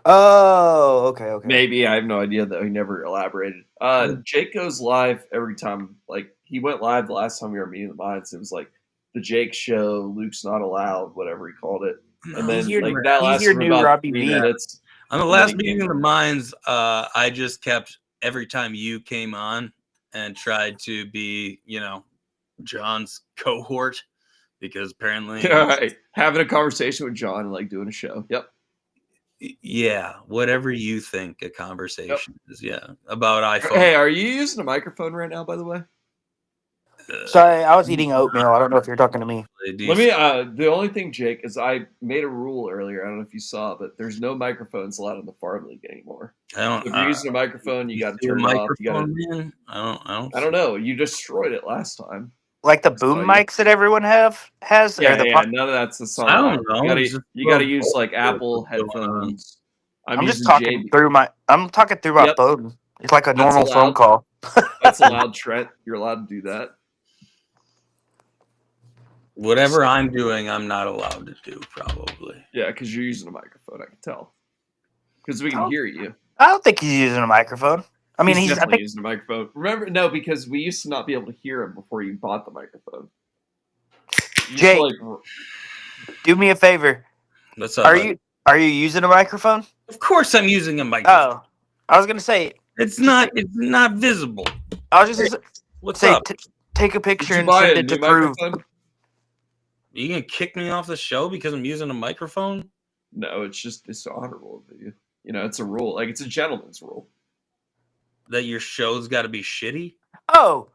Oh, okay. Maybe, I have no idea though. He never elaborated. Jake goes live every time. Like he went live the last time we were Meeting the Minds. It was like the Jake Show. Luke's not allowed, whatever he called it. And then He's like your- that he's lasted your for new about Robbie 3 V. minutes. On the And last then he Meeting came of the Minds, I just kept every time you came on and tried to be, John's cohort because apparently, All right, having a conversation with John and like doing a show. Yep. yeah, whatever you think a conversation is, about iPhone. Hey, are you using a microphone right now? By the way. Sorry, I was eating oatmeal. I don't know if you're talking to me. Let me. The only thing, Jake, is I made a rule earlier. I don't know if you saw, but there's no microphones allowed in the farm league anymore. I don't. If you're using a microphone, you got to see a turn it off. You got microphone, to. man? I don't know. You destroyed it last time. Like the So boom you- mics that everyone has. Yeah, or the yeah. None of that's the song. I don't know. You It's gotta, just use like Apple what's going on. headphones. I'm just using talking JB. through my. I'm talking through my Yep. phone. It's like a That's normal phone allowed. call. That's allowed, Trent. You're allowed to do that. Whatever I'm doing, I'm not allowed to do. Probably. Yeah, because you're using a microphone. I can tell. Because we can Oh. hear you. I don't think he's using a microphone. I mean, he's. I definitely think. using a microphone. Remember, no, because we used to not be able to hear him before you bought the microphone. You used to, Jake, like, do me a favor. What's up? Are buddy? you using a microphone? Of course, I'm using a microphone. Oh, I was gonna say. It's not visible. I was just gonna What's say. up? Take a did picture you and buy send a it to new prove. microphone? You gonna kick me off the show because I'm using a microphone? No, it's just dishonorable of you. It's a rule. Like, it's a gentleman's rule. That your show's got to be shitty? Oh,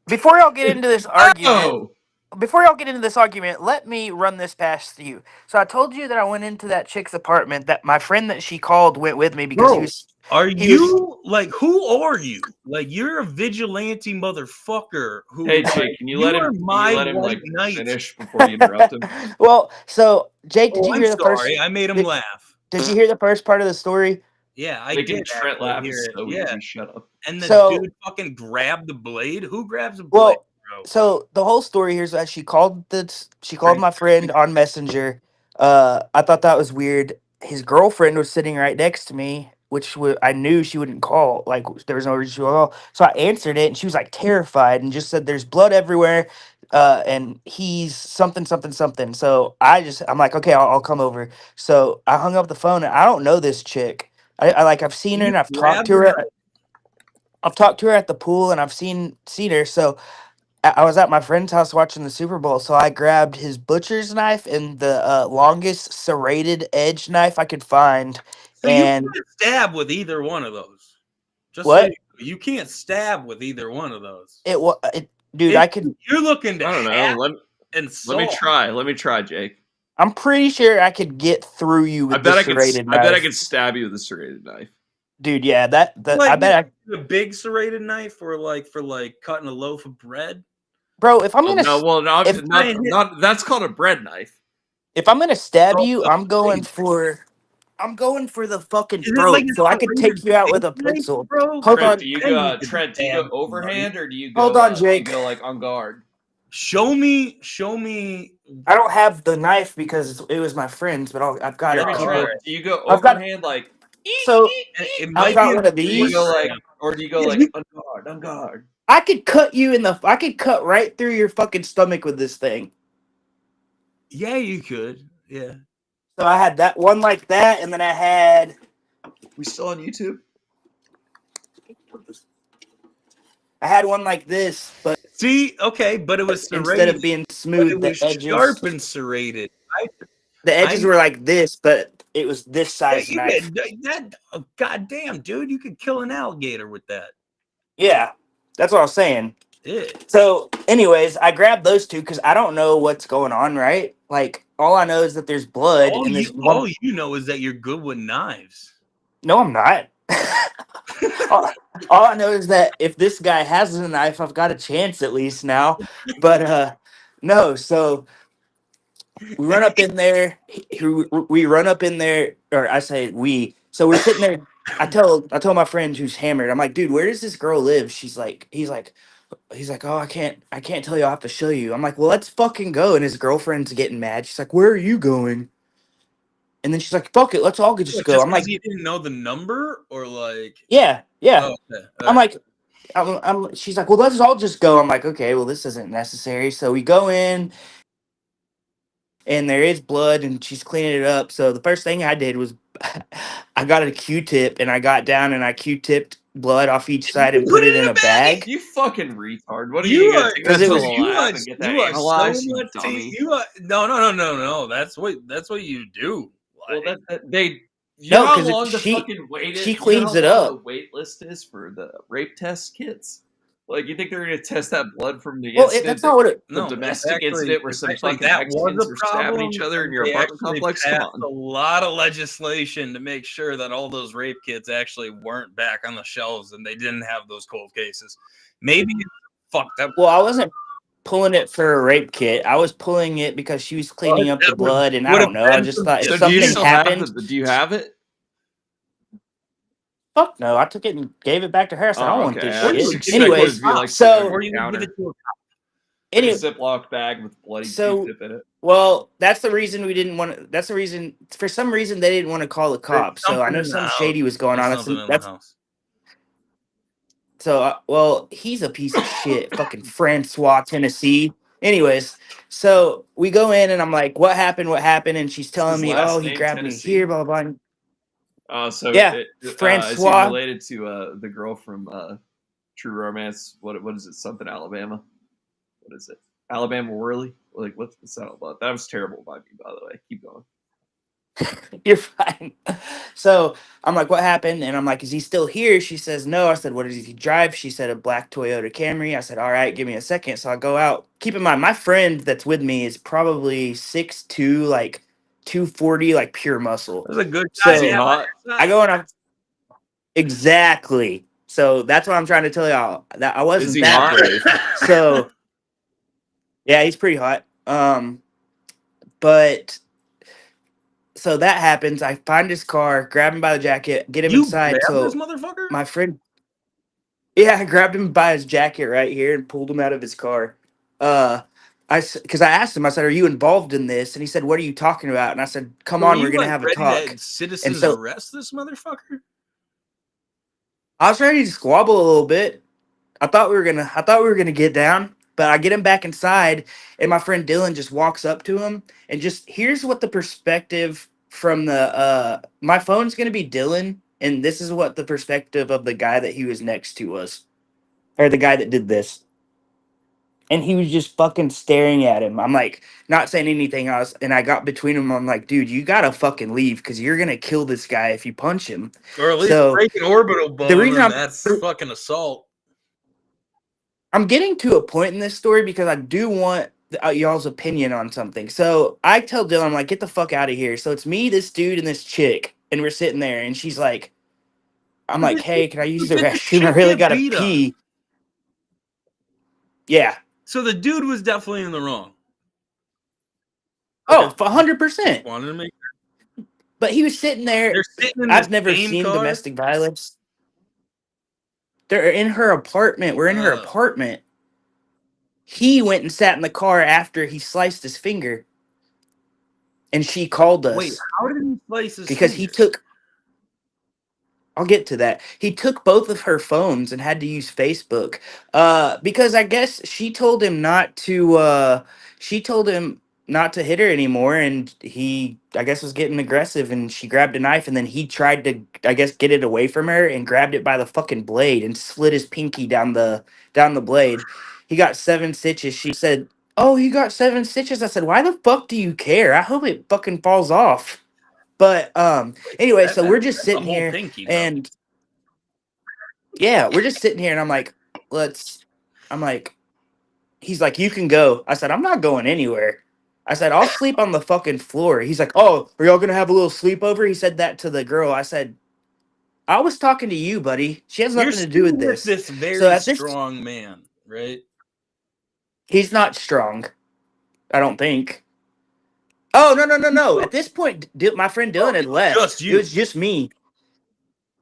before y'all get into this argument. Oh! Before y'all get into this argument, let me run this past you. So I told you that I went into that chick's apartment. That my friend that she called went with me because he was. Are He you like who are you? Like you're a vigilante motherfucker who Hey, Jake, can you let are him, my white like knight. finish before you interrupt him? Well, so Jake, did Oh, you I'm hear the sorry. first? I made him did- laugh. Did you hear the first part of the story? Yeah, I Making did. Trent actually laugh hear is it. so Yeah, easy. Shut up. and the So- dude fucking grabbed the blade. Who grabs a blade, Well, bro? so the whole story here is that she called my friend on Messenger. I thought that was weird. His girlfriend was sitting right next to me, which I knew she wouldn't call. Like there was no reason she would call. So I answered it, and she was like terrified and just said, "There's blood everywhere, and he's something." So I'm like, okay, I'll come over. So I hung up the phone, and I don't know this chick. I've seen her and I've talked to her. I've talked to her at the pool, and I've seen her. So I was at my friend's house watching the Super Bowl, so I grabbed his butcher's knife and the longest serrated edge knife I could find. So And you can't stab with either one of those. Just What? So you can't stab with either one of those. dude, I could. You're looking to I don't know. hack Let and me saw. try. Let me try, Jake. I'm pretty sure I could get through you with I bet the I could. serrated I bet I knife. could stab you with a serrated knife. Dude, yeah, that Like, I bet I, a big serrated knife for cutting a loaf of bread. bro. If I'm gonna if I hit- that's called a bread knife. stab Oh, you, oh, I'm going wait. for the fucking Is it throat, like a so I could take you out with a steak knife, pencil. bro? Hold Trent, on. do you Then go? you could Trent, do you stab go overhand or do you go? Hold on, do you Jake. go like on guard? Show me. I don't have the knife because it was my friend's, but I've got Here, it. Oh, Keep Trent, it. do you go I've got- overhand like, So It I've might got be one of do you these. go like, or do you go Yeah, like you- on guard, on guard? I could cut you I could cut right through your fucking stomach with this thing. Yeah, you could. Yeah. So I had that one like that, and then I had. We still on YouTube? I had one like this, but See, okay, but it was instead serrated. of being But smooth, it the was sharp edges and serrated. the I edges were like this, but it was this size you knife. could that oh, goddamn dude, you could kill an alligator with that. Yeah, that's what I was saying. Yeah. So, anyways, I grabbed those two because I don't know what's going on, right? Like, all I know is that there's blood and this one. All you know is that you're good with knives. No, I'm not. all I know is that if this guy has a knife, I've got a chance at least now. But no, so we run up in there. We run up in there, or I say we. So we're sitting there. I tell my friend who's hammered. I'm like, dude, where does this girl live? He's like, oh, I can't tell you. I have to show you. I'm like, well, let's fucking go. And his girlfriend's getting mad. She's like, where are you going? And then she's like, fuck it, let's all just go. Just I'm like, you didn't know the number or like yeah. oh, okay. I'm like, she's like, well, let's all just go. I'm like, okay, well, this isn't necessary. So we go in, and there is blood, and she's cleaning it up. So the first thing I did was I got a Q-tip, and I got down and I Q-tipped blood off each side and put it in a bag. You fucking retard. What are You you gonna are- take Because that it to was- the you lab are- and get that you are analyzed, so you much dummy? you are no. That's what you do. Well, Like, you No, know how 'cause long the she- fucking wait is? she You know cleans how it long up. The wait list is for the rape test kits. Like, you think they're gonna test that blood from the Well, incident? that's not what it. The no, domestic actually- incident where some actually fucking that was Mexicans a were stabbing problem, each other in your they apartment actually complex? Come passed on. a lot of legislation to make sure that all those rape kits actually weren't back on the shelves and they didn't have those cold cases. Maybe it's fucked up. Well, I wasn't pulling it for a rape kit. I was pulling it because she was cleaning up the that would- blood, and I would don't have know. I been just some- thought if So do you something still happened, have do you have it? fuck no. I took it and gave it back to her. I said, I don't want this I was shit. expecting Anyways, it to be like so- something on Or the you can give counter. it to a Like anyway, a Ziploc bag with bloody So- Q-tip in it. well, that's the reason we didn't want to. That's the reason. For some reason, they didn't want to call the cops. So I know something in the something house. shady was going on. There's something in the That's house. so. Well, he's a piece of shit. Fucking Francois, Tennessee. Anyways, so we go in, and I'm like, "What happened? What happened?" And she's telling his me, last "Oh, he name grabbed Tennessee? me here, blah blah blah." So Yeah, is he Francois. related to the girl from True Romance? What is it? Something Alabama? What is it? Alabama Whirly? Like what's that all about? That was terrible by me, by the way. Keep going. You're fine. So I'm like, what happened? And I'm like, is he still here? She says, no. I said, what does he drive? She said, a black Toyota Camry. I said, all right, give me a second. So I go out. Keep in mind, my friend that's with me is probably 6'2", like 240, like pure muscle. That's a good So- guy. Is he Yeah, hot? I go and I'm exactly. So that's what I'm trying to tell y'all. That I Is wasn't he that hot? brave. So yeah, he's pretty hot. But so that happens. I find his car, grab him by the jacket, get him You inside. grabbed So this motherfucker? my friend, yeah, I grabbed him by his jacket right here and pulled him out of his car. Because I asked him, I said, "Are you involved in this?" And he said, "What are you talking about?" And I said, "Come on, Were we're you, gonna like, have a ready talk." to citizen so- arrest this motherfucker? I was ready to squabble a little bit. I thought we were gonna get down, but I get him back inside, and my friend Dylan just walks up to him and just here's what the perspective from the my phone's gonna be Dylan, and this is what the perspective of the guy that he was next to was, or the guy that did this. And he was just fucking staring at him. I'm like, not saying anything else. And I got between him. I'm like, dude, you gotta fucking leave because you're gonna kill this guy if you punch him. Or at least So, break an orbital bone. reason And I'm- that's fucking assault. I'm getting to a point in this story because I do want y'all's opinion on something. So I tell Dylan, I'm like, get the fuck out of here. So it's me, this dude, and this chick. And we're sitting there. And she's like, I'm like, hey, can I use the Did the restroom? I chick really get gotta beat up? pee. Yeah. So the dude was definitely in the wrong. Oh, 100%. Wanted to make But he was sitting there. they're sitting in I've the never same seen car? domestic violence. They're in her apartment. We're in her Oh. apartment. He went and sat in the car after he sliced his finger. And she called us. Wait, how did he slice his Because he finger? took. I'll get to that. He took both of her phones and had to use Facebook. Because I guess she told him not to hit her anymore, and he, I guess, was getting aggressive, and she grabbed a knife, and then he tried to, I guess, get it away from her and grabbed it by the fucking blade and slid his pinky down the blade. He got 7 stitches. She said, "Oh, he got 7 stitches." I said, "Why the fuck do you care? I hope it fucking falls off." But anyway, so we're just That's a sitting whole here, pinky, bro. and yeah, we're just sitting here, and I'm like, he's like, "You can go." I said, "I'm not going anywhere." I said, "I'll sleep on the fucking floor." He's like, "Oh, are y'all gonna have a little sleepover?" He said that to the girl. I said, "I was talking to you, buddy. She has You're nothing to do with still with this." this very So at this, strong man, right? he's not strong. I don't think. Oh, no. At this point, my friend Dylan had left. just you. It was just me.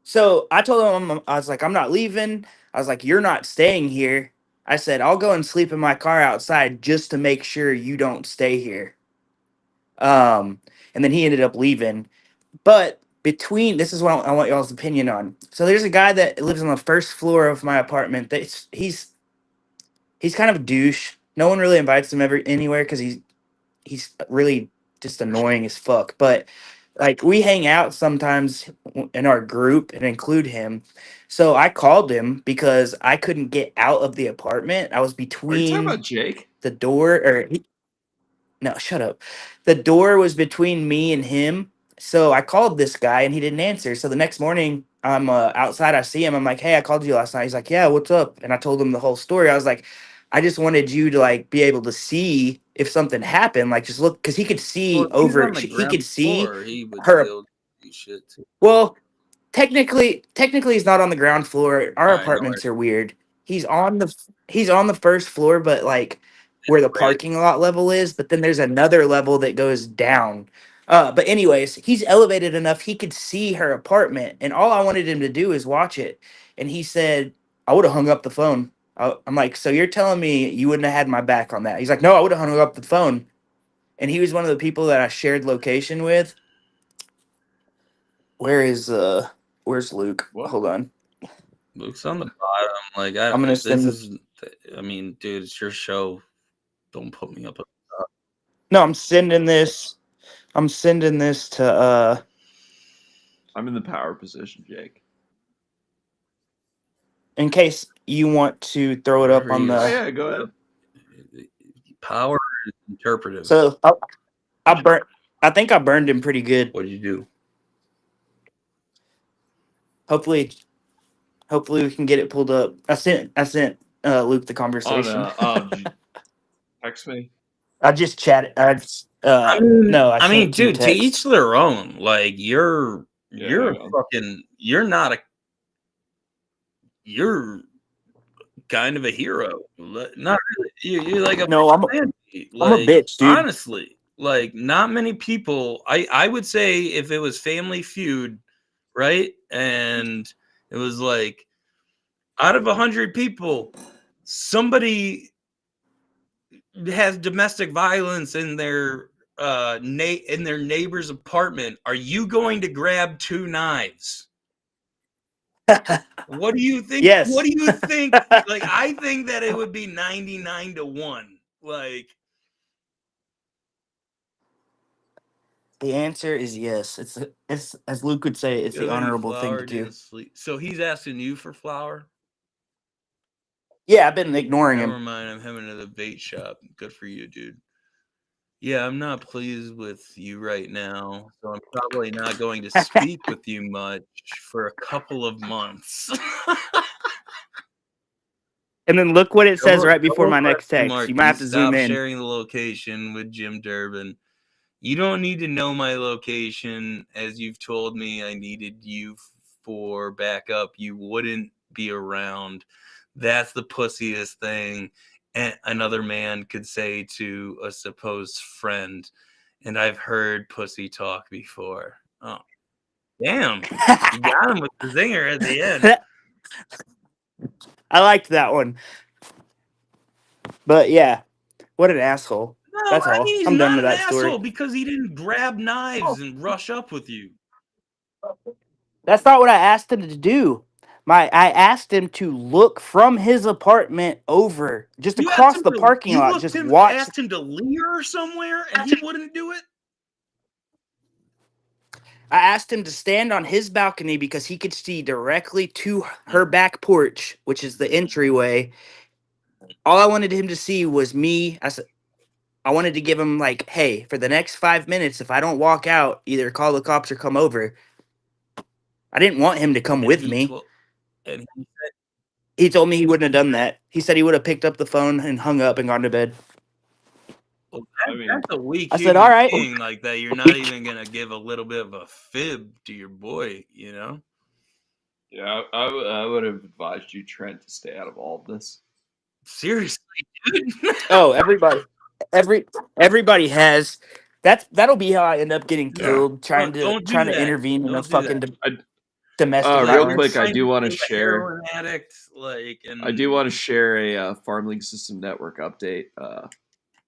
So I told him, I was like, "I'm not leaving." I was like, "You're not staying here." I said, "I'll go and sleep in my car outside just to make sure you don't stay here." And then he ended up leaving. But this is what I want y'all's opinion on. So there's a guy that lives on the first floor of my apartment. He's kind of a douche. No one really invites him anywhere because he's really just annoying as fuck. But like we hang out sometimes in our group and include him. So I called him because I couldn't get out of the apartment. I was Are you talking between about Jake? the door, no, shut up. The door was between me and him. So I called this guy and he didn't answer. So the next morning, I'm outside. I see him. I'm like, "Hey, I called you last night." He's like, "Yeah, what's up?" And I told him the whole story. I was like, "I just wanted you to like be able to see if something happened. Like just look, because he could see Well, if he's over. on the He ground could see floor, he would her. be able to do shit too. Well, technically, he's not on the ground floor. Our I know apartments it. are weird. He's on the first floor, but like where the Right. parking lot level is. But then there's another level that goes down. But anyways, he's elevated enough he could see her apartment, and all I wanted him to do is watch it. And he said, "I would have hung up the phone." I'm like, "So you're telling me you wouldn't have had my back on that?" He's like, "No, I would have hung up the phone." And he was one of the people that I shared location with. Where's Luke? What? Hold on. Luke's on the bottom. Like I'm gonna this send is. I mean, dude, it's your show. Don't put me up. No, I'm sending this. To I'm in the power position, Jake. in case you want to throw it up on Oh the. yeah, go ahead. Power is interpretive. So I think I burned him pretty good. What did you do? Hopefully we can get it pulled up. I sent Luke the Oh conversation. no. Text me. I just chatted. No, I I mean, sent two dude, to texts. each their own. Like you're hang on. fucking. You're kind of a hero. Not really. You're like a No, I'm a bitch, dude. Honestly, like not many people. I would say if it was Family Feud, right, and it was like out of 100 people, somebody has domestic violence in their neighbor's apartment. Are you going to grab 2 knives? What do you think? Yes. What do you think? Like, I think that it would be 99-1. Like, The answer is yes. It's as Luke would say, it's the Billy honorable thing Flower to do. didn't sleep. So he's asking you for flour? Yeah, I've been ignoring Never him. mind. I'm having another bait shop. Good for you, dude. Yeah, I'm not pleased with you right now, so I'm probably not going to speak with you much for a couple of months. And then look what it says Don't- right before don't my next question text. mark You might me. have to zoom Stop in. sharing the location with Jim Durbin. You don't need to know my location. As you've told me I needed you for backup. You wouldn't be around. That's the pussiest thing another man could say to a supposed friend. And I've heard pussy talk before. Oh, damn. You got him with the zinger at the end. I liked that one. But yeah, what an asshole. No, That's all. he's I'm done not with an that story. asshole because he didn't grab knives and rush up with you. That's not what I asked him to do. I asked him to look from his apartment over, just You asked across him the to, parking you lot, looked just him, watch. asked him to leer somewhere, and he wouldn't do it. I asked him to stand on his balcony because he could see directly to her back porch, which is the entryway. All I wanted him to see was me. I wanted to give him like, hey, for the next 5 minutes, if I don't walk out, either call the cops or come over. I didn't want him to come with me. And he said, He told me he wouldn't have done that. He said he would have picked up the phone and hung up and gone to bed. well, I mean, that's a weak I said, human all right. being like that. You're not even gonna give a little bit of a fib to your boy, you know? Yeah, I would have advised you, Trent, to stay out of all of this. Seriously, dude. Oh, everybody has. That'll be how I end up getting killed, trying Don't do to that. intervene in a Don't do fucking that. domestic Real violence. quick, I Trying do want to kill a share. heroin addict, like, and I do want to share a Farm League System Network update.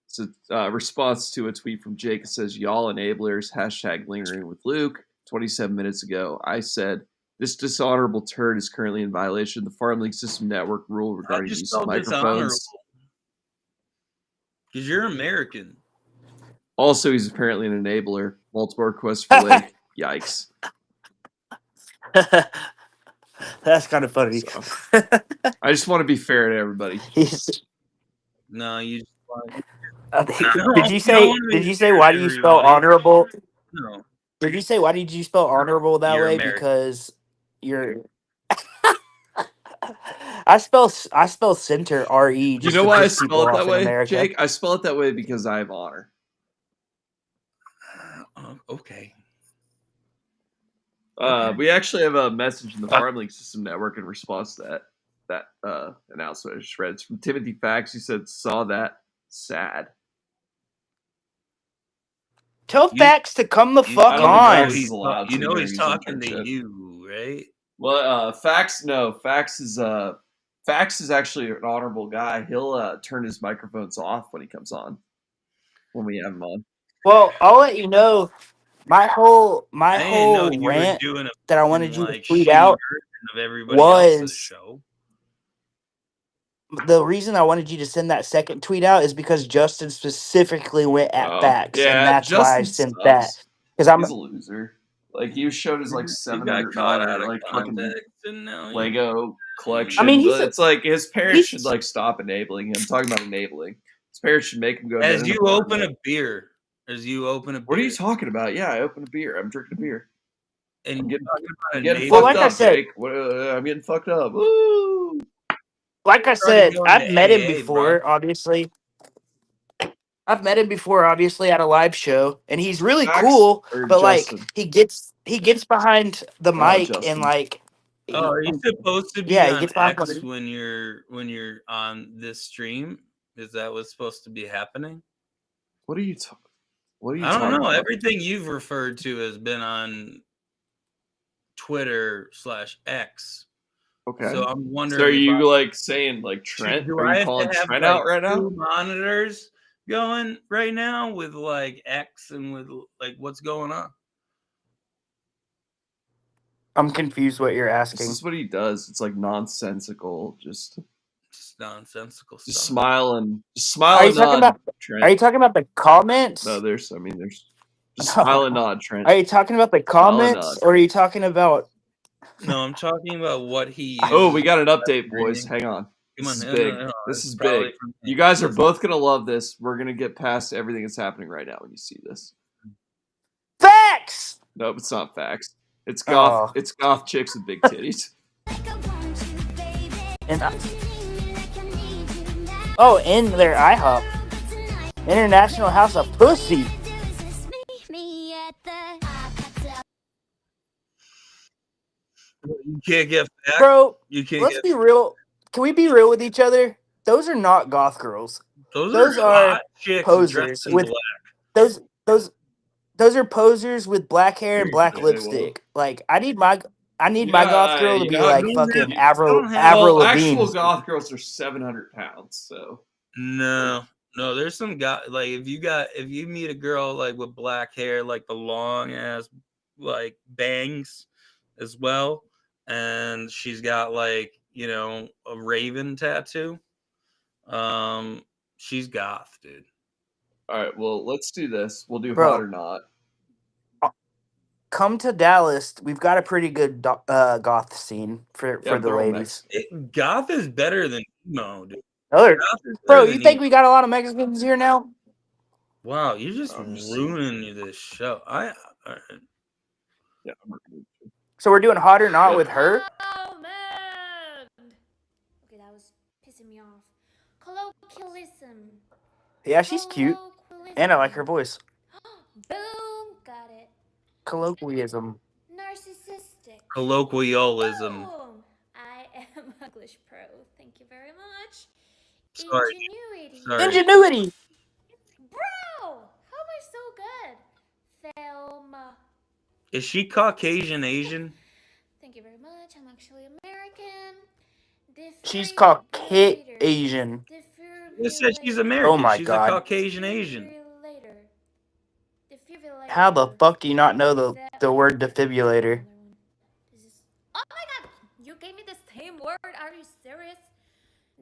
It's a response to a tweet from Jake. It says, "Y'all enablers, hashtag lingering with Luke." 27 minutes ago, I said, "This dishonorable turd is currently in violation of the Farm League System Network rule regarding just use of felt microphones." because you're American. Also, he's apparently an enabler. Multiple requests for link. Yikes. That's kind of funny. So, I just want to be fair to everybody. No, you. Did you say why do you spell honorable? No. Did you say why did you spell honorable that You're way? American. Because you're. I spell center RE. You know why I spell it that way, Jake? I spell it that way because I have honor. Okay. We actually have a message in the Farm League System Network in response to that announcement I just read. It's from Timothy Fax. He said, "Saw that. Sad." Tell Fax to come the fuck on. He's talking to you, right? Well, Fax is actually an honorable guy. He'll turn his microphones off when he comes on, when we have him on. Well, I'll let you know. My whole rant that I wanted you to tweet out was the reason I wanted you to send that second tweet out is because Justin specifically went at Fax, and that's why I sent that. Because he's a loser. Like, he showed his like $700 like fucking Lego collection. I mean, but it's like his parents should like stop enabling him. I'm talking about enabling. His parents should make him go. As you open a beer. What are you talking about? Yeah, I opened a beer. I'm drinking a beer. And I'm getting fucked up, Jake. I'm getting fucked up. Woo! Like I said, I've met him before, obviously. I've met him before, obviously, at a live show, and he's really cool. But Justin? like, he gets behind the mic Justin. and like. Are you supposed to be on X when you're on this stream? Is that what's supposed to be happening? What are you talking? I don't know. Everything you've referred to has been on Twitter/X. Okay. So I'm wondering. So are you like saying like Trent? Do are I you have calling to have Trent like out right now? 2 monitors going right now with like X and with like what's going on? I'm confused what you're asking. This is what he does. It's like nonsensical. Just nonsensical stuff. Just smile and Are you talking about? Trent. Are you talking about the comments? No, there's just smile and nod, Trent. Are you talking about the comments, or are you talking about? No, I'm talking about what he. Oh, we got an update, boys. Hang on. This is big. This is big. You guys are both gonna love this. We're gonna get past everything that's happening right now when you see this. Facts. Nope, it's not facts. It's goth. It's goth chicks with big titties. And in their IHOP, International House of Pussy. You can't get fat. Bro, you can't. Let's be real. Can we be real with each other? Those are not goth girls. Those are posers with those are posers with black hair and black lipstick. Like I need my goth girl to be like fucking Avril Lavigne. Actual goth girls are 700 pounds. So no, there's some guy like if you meet a girl like with black hair, like the long ass like bangs as well, and she's got like, you know, a raven tattoo. She's goth, dude. All right, well, let's do this. We'll do Bro. hot or not. Come to Dallas. We've got a pretty good goth scene for Yeah, the they're all ladies. Goth is better than emo, dude. Other, Goth is bro, better you than think emo. we got a lot of Mexicans here now? Wow, you're just I'm just ruining this show. Yeah. So we're doing hot or not Yeah. with her? Oh man! Okay, that was pissing me off. Colloquialism. Yeah, she's cute. And I like her voice. Boom! Got it. Colloquialism. Narcissistic. Colloquialism. Boom! I am English pro. Thank you very much. Sorry. Ingenuity. Sorry. Ingenuity! Bro! How am I so good? Thelma. Is she Caucasian Asian? Thank you very much. I'm actually American. She's Caucasian. It said she's American. Oh my she's God. a Caucasian Asian. How the fuck do you not know the word defibrillator? Oh my God! You gave me the same word. Are you serious?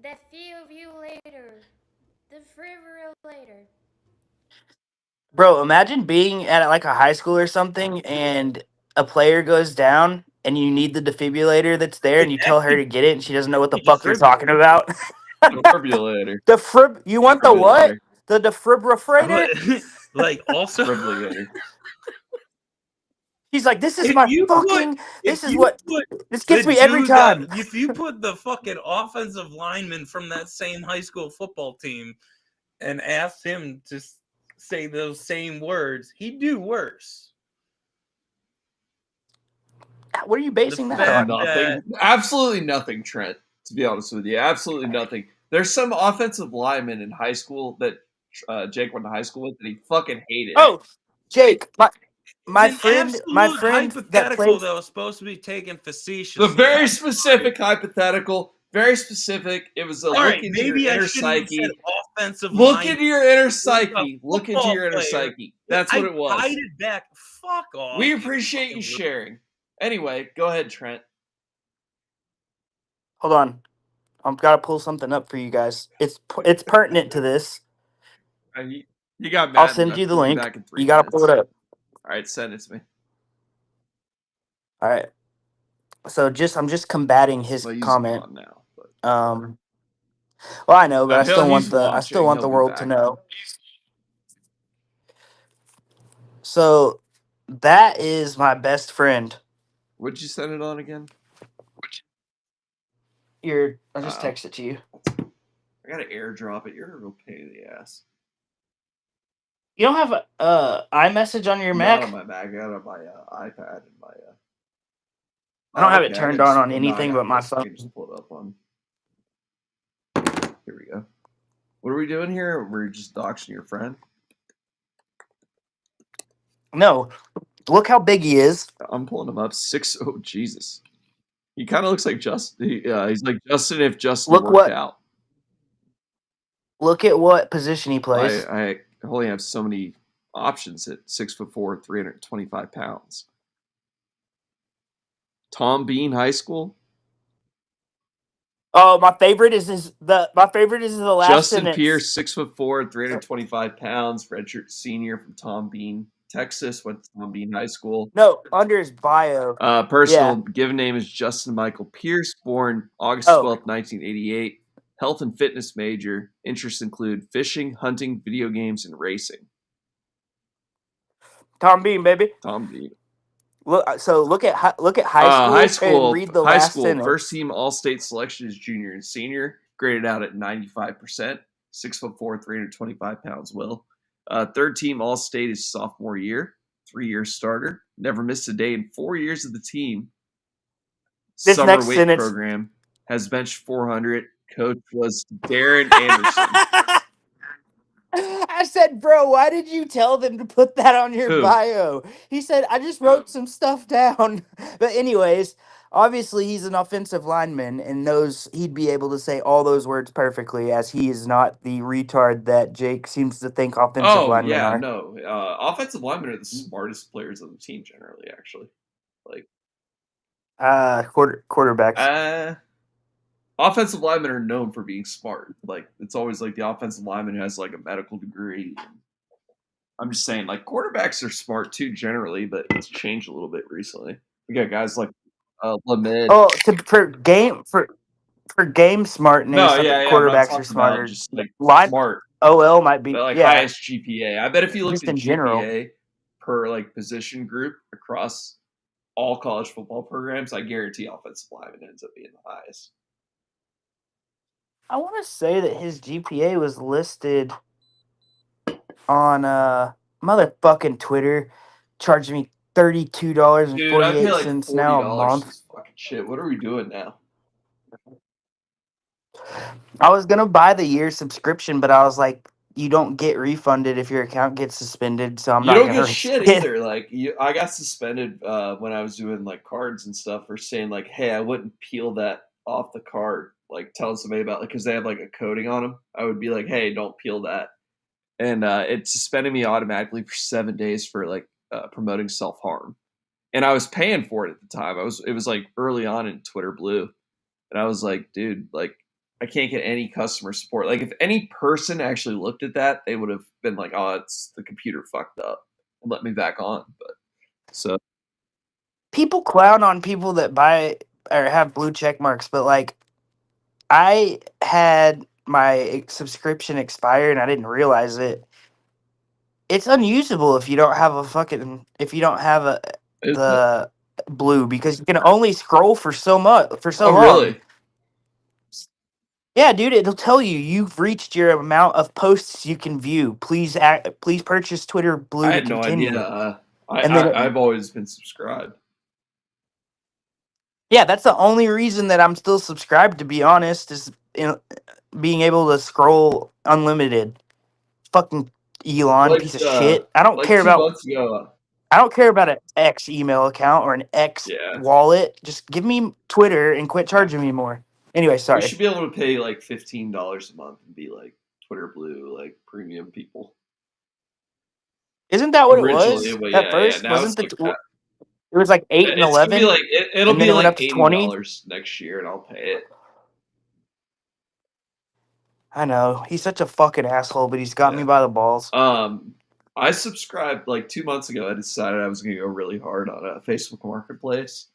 Defibrillator. Defibrillator. Bro, imagine being at like a high school or something and a player goes down and you need the defibrillator that's there and you tell her to get it and she doesn't know what the fuck you're talking about. Defibrillator. You want the what? The defibrillator? Like also Defibrillator. He's like, this is my fucking. This gets me the every dude time. if you put the fucking offensive lineman from that same high school football team and asked him to say those same words, he'd do worse. What are you basing that on? Nothing. Absolutely nothing, Trent. To be honest with you, absolutely nothing. There's some offensive lineman in high school that Jake went to high school with that he fucking hated. Oh, Jake, my friend hypothetical that played. that was supposed to be taken facetiously. The very specific hypothetical, very specific. It was a look into your inner psyche. Look into your inner psyche. Look into your inner psyche. That's what it was. I it back. Fuck off. We appreciate you sharing. Anyway, go ahead, Trent. Hold on, I've got to pull something up for you guys. It's pertinent to this. You got Matt. I'll send you the link. You got to pull it up. All right, send it to me. All right. So I'm just combating his comment. Now, well, I know, but I still want the world to know. So that is my best friend. What'd you send it on again? I just texted it to you. I gotta airdrop it. You're a real pain in the ass. You don't have iMessage on your Mac? Not on my Mac. I got it on my iPad and my. I don't have it turned on anything but my phone. Just pull it up on. Here we go. What are we doing here? We're just doxing your friend. No, look how big he is. I'm pulling him up. Oh Jesus! He kind of looks like Justin. He's like Justin if Justin worked out. Look at what position he plays. I only have so many options at 6'4", 325 pounds. Tom Bean High School. Oh, my favorite is the last Justin sentence. Pierce, 6'4", 325 pounds, redshirt senior from Tom Bean, Texas. Went to Tom Bean High School. No, under his bio. Personal given name is Justin Michael Pierce, born August 12th, 1988. Health and fitness major. Interests include fishing, hunting, video games, and racing. Tom Bean, baby. Tom Bean. Look at high school and read the last sentence. First team All-State selection is junior and senior. Graded out at 95%. 6'4", 325 pounds. Will. Third team All-State is sophomore year. 3-year starter. Never missed a day in 4 years of the team. This Summer next weight sentence program. Has benched 400. Coach was Darren Anderson. I said, bro, why did you tell them to put that on your bio? He said, I just wrote some stuff down. But anyways, obviously he's an offensive lineman and knows he'd be able to say all those words perfectly, as he is not the retard that Jake seems to think offensive linemen are. No. Offensive linemen are the smartest players on the team generally, actually. Like, Quarterbacks. Offensive linemen are known for being smart. Like it's always like the offensive lineman who has like a medical degree. I'm just saying, like quarterbacks are smart too generally, but it's changed a little bit recently. We got guys like Lamed. Oh, for game smartness, No, I think yeah, I'm not quarterbacks are talking about smarter. just like Line smart, OL might be but like yeah, highest GPA. I bet if you looked just at in general. GPA per like position group across all college football programs, I guarantee offensive lineman ends up being the highest. I want to say that his GPA was listed on motherfucking Twitter, charging me $32.48 Dude, I pay like $40 now a for month. this fucking shit. What are we doing now? I was gonna buy the year subscription, but I was like, you don't get refunded if your account gets suspended, so I'm You not don't gonna get risk shit it. either. Like I got suspended when I was doing like cards and stuff for saying like, hey, I wouldn't peel that off the card. Like telling somebody about like because they have like a coating on them. I would be like, hey, don't peel that, and it suspended me automatically for 7 days for like promoting self harm. And I was paying for it at the time. It was like early on in Twitter Blue, and I was like, dude, like I can't get any customer support. Like if any person actually looked at that, they would have been like, oh, it's the computer fucked up and let me back on. But so People clown on people that buy or have blue check marks, but like I had my subscription expire and I didn't realize it. It's unusable if you don't have is it? the blue because you can only scroll for so Oh long. really? Yeah, dude, it'll tell you you've reached your amount of posts you can view. Please purchase Twitter Blue I to had no continue. idea. And then I've always been subscribed. yeah, that's the only reason that I'm still subscribed. To be honest, is being able to scroll unlimited. Fucking Elon, Like piece of shit. I don't like care 2 about. months ago. I don't care about an X email account or an X Yeah. wallet. Just give me Twitter and quit charging me more. Anyway, We sorry. should be able to pay like $15 a month and be like Twitter Blue, like premium people. Isn't that what it Originally, was but at yeah, first? now Wasn't it's the like it was like 8 and it's gonna be 11, like it'll and then be it went like up to 20? $80 next year, and I'll pay it. I know he's such a fucking asshole, but he's got me Yeah. by the balls. I subscribed like 2 months ago. I decided I was gonna go really hard on a Facebook Marketplace.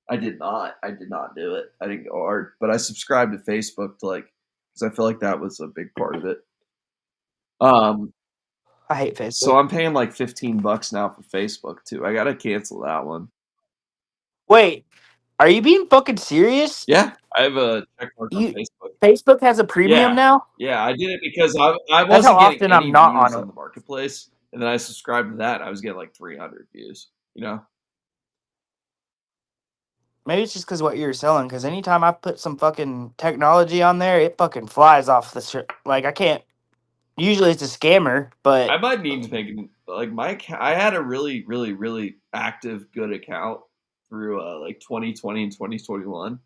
I did not. I did not do it. I didn't go hard, but I subscribed to Facebook to like because I feel like that was a big part of it. I hate Facebook. So I'm paying like $15 now for Facebook too. I gotta cancel that one. Wait, are you being fucking serious? Yeah, I have a check mark on Facebook. Facebook has a premium now? Yeah, I did it because I That's how wasn't getting often any I'm not views on on it. the marketplace, and then I subscribed to that. And I was getting like 300 views. You know, Maybe it's just because what you're selling. Because anytime I put some fucking technology on there, it fucking flies off the like I can't. Usually it's a scammer, but I might need to make like my account. I had a really, really, really active, good account through like 2020 and 2021,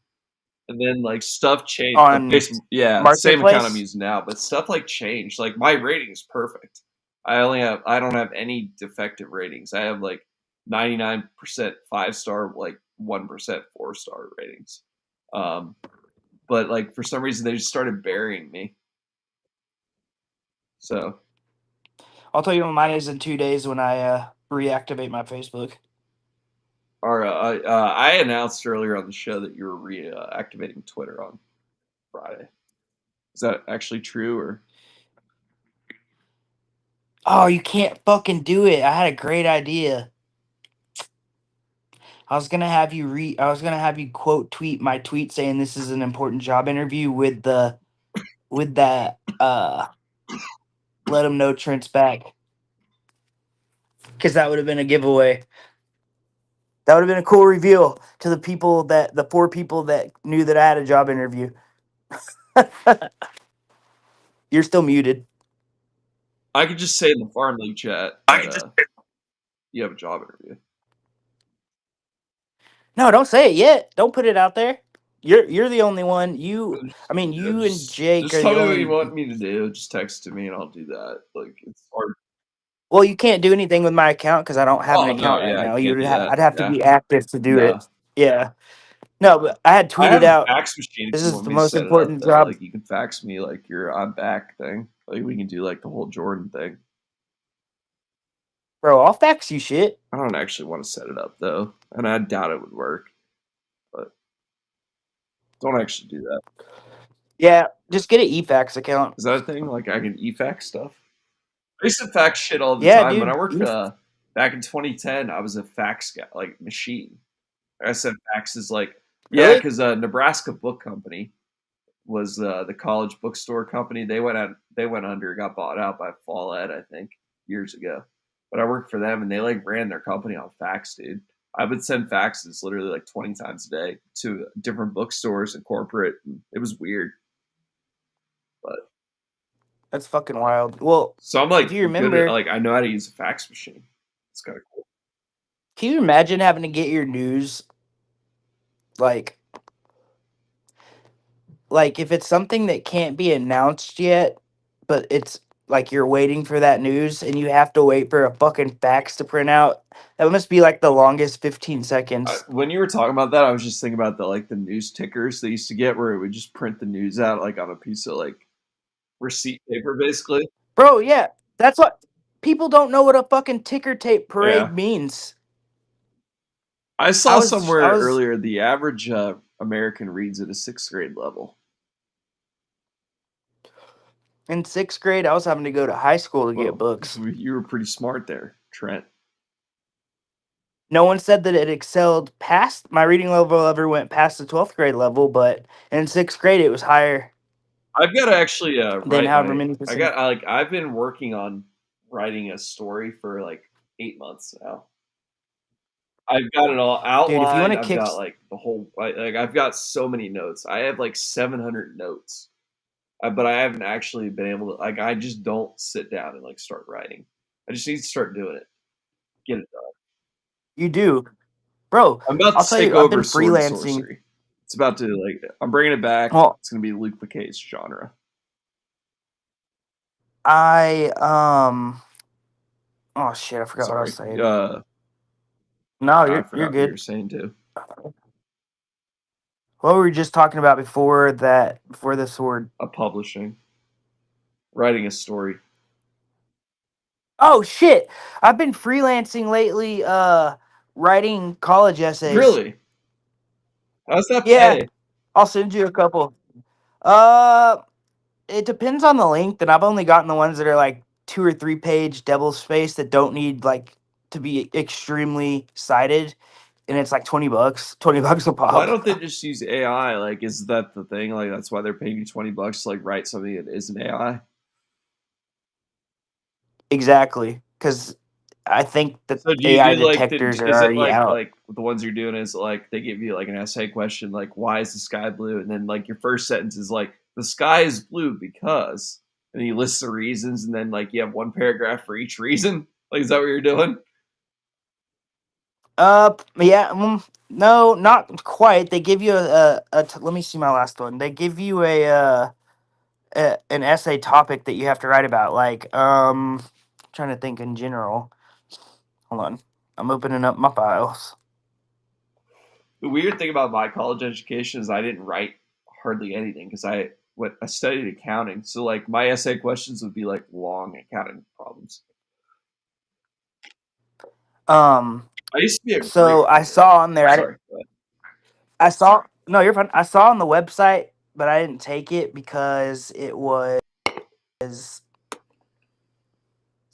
and then like stuff changed. on Yeah, same account I'm Marketplace. using now, but stuff like changed. Like my rating is perfect. I don't have any defective ratings. I have like 99% 5-star, like 1% 4-star ratings. But like for some reason they just started burying me. So I'll tell you what mine is in 2 days when I reactivate my Facebook. I announced earlier on the show that you were reactivating Twitter on Friday. Is that actually true or? Oh, you can't fucking do it. I had a great idea. I was gonna have you quote tweet my tweet saying this is an important job interview with that let them know Trent's back. Because that would have been a giveaway. That would have been a cool reveal to the 4 people that knew that I had a job interview. You're still muted. I could just say in the Farm League chat that you have a job interview. No, don't say it yet. Don't put it out there. You're the only one. You and Jake Just are tell the me what only. you want me to do. Just text to me and I'll do that. Like it's hard. Well, you can't do anything with my account because I don't have an Oh no, account right yeah, I now. can't do that. I'd have to be active to do it. No. Yeah. No, but I had I have tweeted a out. fax machine if This you is want the me to most set it up, important though. job. Like, you can fax me, like, your I'm back thing. Like, we can do, like, the whole Jordan thing. Bro, I'll fax you shit. I don't actually want to set it up, though. And I doubt it would work. But don't actually do that. Yeah, just get an eFax account. Is that a thing? Like, I can e-fax stuff? I used to fax shit all the Yeah, time. When I dude. worked back in 2010, I was a fax guy, like, machine. I sent faxes, like, yeah, Really? because Nebraska Book Company was the college bookstore company. They went under, got bought out by Follett, I think, years ago. But I worked for them, and they like ran their company on fax, dude. I would send faxes literally like 20 times a day to different bookstores and corporate. And it was weird, but That's fucking wild. Well, so I'm like if you good at, remember, like I know how to use a fax machine. It's kind of cool. can you imagine having to get your news like if it's something that can't be announced yet, but it's like you're waiting for that news and you have to wait for a fucking fax to print out? That must be like the longest 15 seconds. When you were talking about that, I was just thinking about the news tickers they used to get, where it would just print the news out like on a piece of like receipt paper, basically. Bro, yeah. That's what people don't know what a fucking ticker tape parade Yeah. means. I saw I was- somewhere earlier the average American reads at a 6th grade level. In 6th grade, I was having to go to high school to Whoa. get books. You were pretty smart there, Trent. No one said that it excelled past my reading level ever went past the 12th grade level, but in 6th grade it was higher. I've got to actually Then however many percent. I've been working on writing a story for like 8 months now. I've got it all outlined. Dude, if you want to I've got like the whole like I've got so many notes. I have like 700 notes. But I haven't actually been able to, like, I just don't sit down and like start writing. I just need to start doing it. Get it done. You do. Bro, I'm about I'll to tell take you, I've over been Sword and freelancing. Sorcery. It's about to, like, I'm bringing it back. Well, It's going to be Luke McKay's genre. Oh shit, I forgot what I was saying. No, you're what you good. were saying too. What were we just talking about before the sword? Publishing. Writing a story. Oh shit. I've been freelancing lately, writing college essays. Really? How's that Yeah. pay? I'll send you a couple. It depends on the length, and I've only gotten the ones that are like 2 or 3 page double space that don't need like to be extremely cited, and it's like $20. $20 a pop. Why don't they just use AI? Like, is that the thing? Like, that's why they're paying you $20 to like write something that isn't AI? Exactly, because I think that So do you AI do like detectors are is it already out. like the ones you're doing is like they give you like an essay question like why is the sky blue, and then like your first sentence is like the sky is blue because, and you list the reasons, and then like you have one paragraph for each reason. Like, is that what you're doing? Yeah, no, not quite. They give you let me see my last one. They give you an essay topic that you have to write about. Like, trying to think in general. Hold on, I'm opening up my files. The weird thing about my college education is I didn't write hardly anything because I studied accounting. So like my essay questions would be like long accounting problems. I used to be a So I saw on there. Sorry, go ahead. I saw. No, you're fine. I saw on the website, but I didn't take it because it was. It's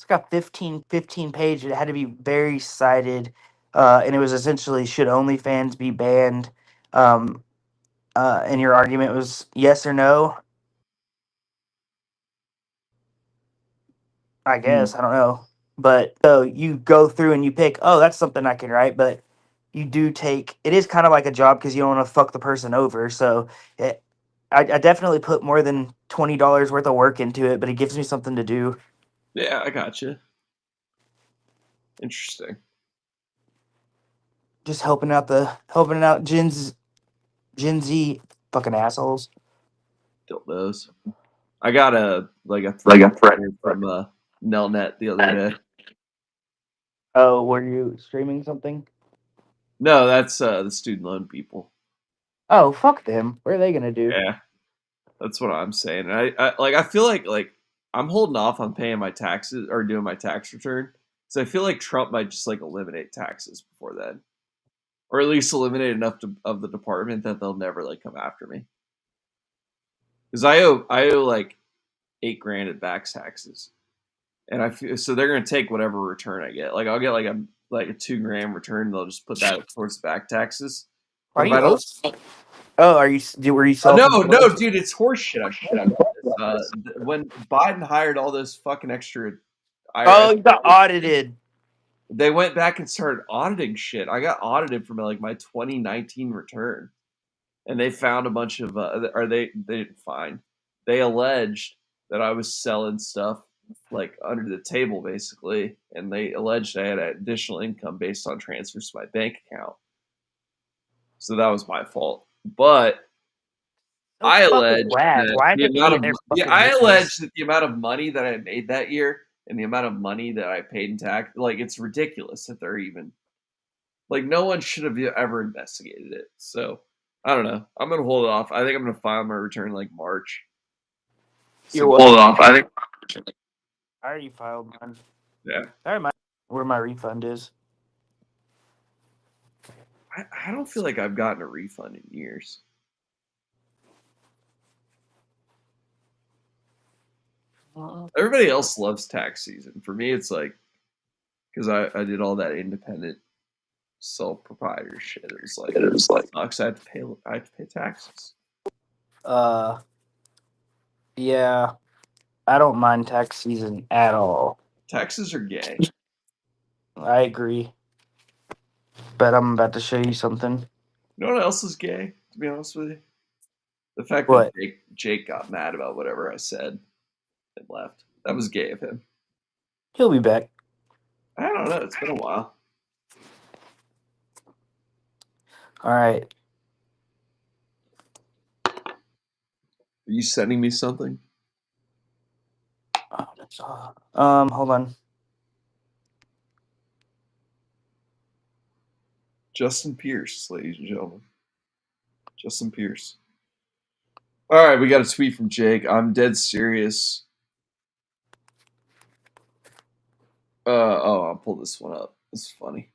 got 15 page. It had to be very cited, and it was essentially should OnlyFans be banned? And your argument was yes or no. I guess I don't know, but so you go through and you pick. Oh, that's something I can write, but you do take. It is kind of like a job because you don't want to fuck the person over. So I definitely put more than $20 worth of work into it, but it gives me something to do. Yeah, I gotcha. Interesting. Just helping out Gen Z fucking assholes. Dildos. I got a threat from Nelnet the other day. Oh, were you streaming something? No, that's the student loan people. Oh, fuck them. What are they gonna do? Yeah, that's what I'm saying. And I feel like I'm holding off on paying my taxes or doing my tax return. So I feel like Trump might just like eliminate taxes before then, or at least eliminate enough of the department that they'll never like come after me. Because I owe like $8,000 in back taxes, and I feel so they're gonna take whatever return I get. Like I'll get like a $2,000 return. They'll just put that towards the back taxes. Are But if you? I don't, Oh, are you? Were you self? no, dude, it's horseshit. When Biden hired all those fucking extra IRS, Oh, you got audited. they went back and started auditing shit. I got audited for my 2019 return, and they found a bunch of, they didn't find. They alleged that I was selling stuff like under the table, basically, and they alleged I had additional income based on transfers to my bank account. So that was my fault, but. I allege that the amount of money that I made that year and the amount of money that I paid in tax, like it's ridiculous that they're even like no one should have ever investigated it. So I don't know. I'm gonna hold off. I think I'm gonna file my return like March. Hold off. I already filed mine. Yeah. I already where my refund is. I don't feel like I've gotten a refund in years. Everybody else loves tax season. For me, it's like because I did all that independent sole proprietor shit. It was like sucks. I have to pay taxes. Yeah, I don't mind tax season at all. Taxes are gay. I agree, but I'm about to show you something. You know what else is gay? To be honest with you, the fact What? that Jake got mad about whatever I said and left. That was gay of him. He'll be back. I don't know. It's been a while. All right. Are you sending me something? Oh, that's hold on. Justin Pierce, ladies and gentlemen. Justin Pierce. All right, we got a tweet from Jake. I'm dead serious. I'll pull this one up. It's funny.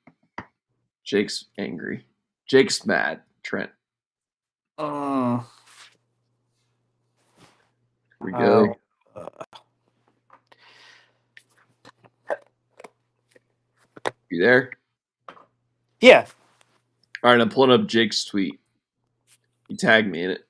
Jake's angry. Jake's mad. Trent. Here we go. You there? Yeah. All right, I'm pulling up Jake's tweet. He tagged me in it.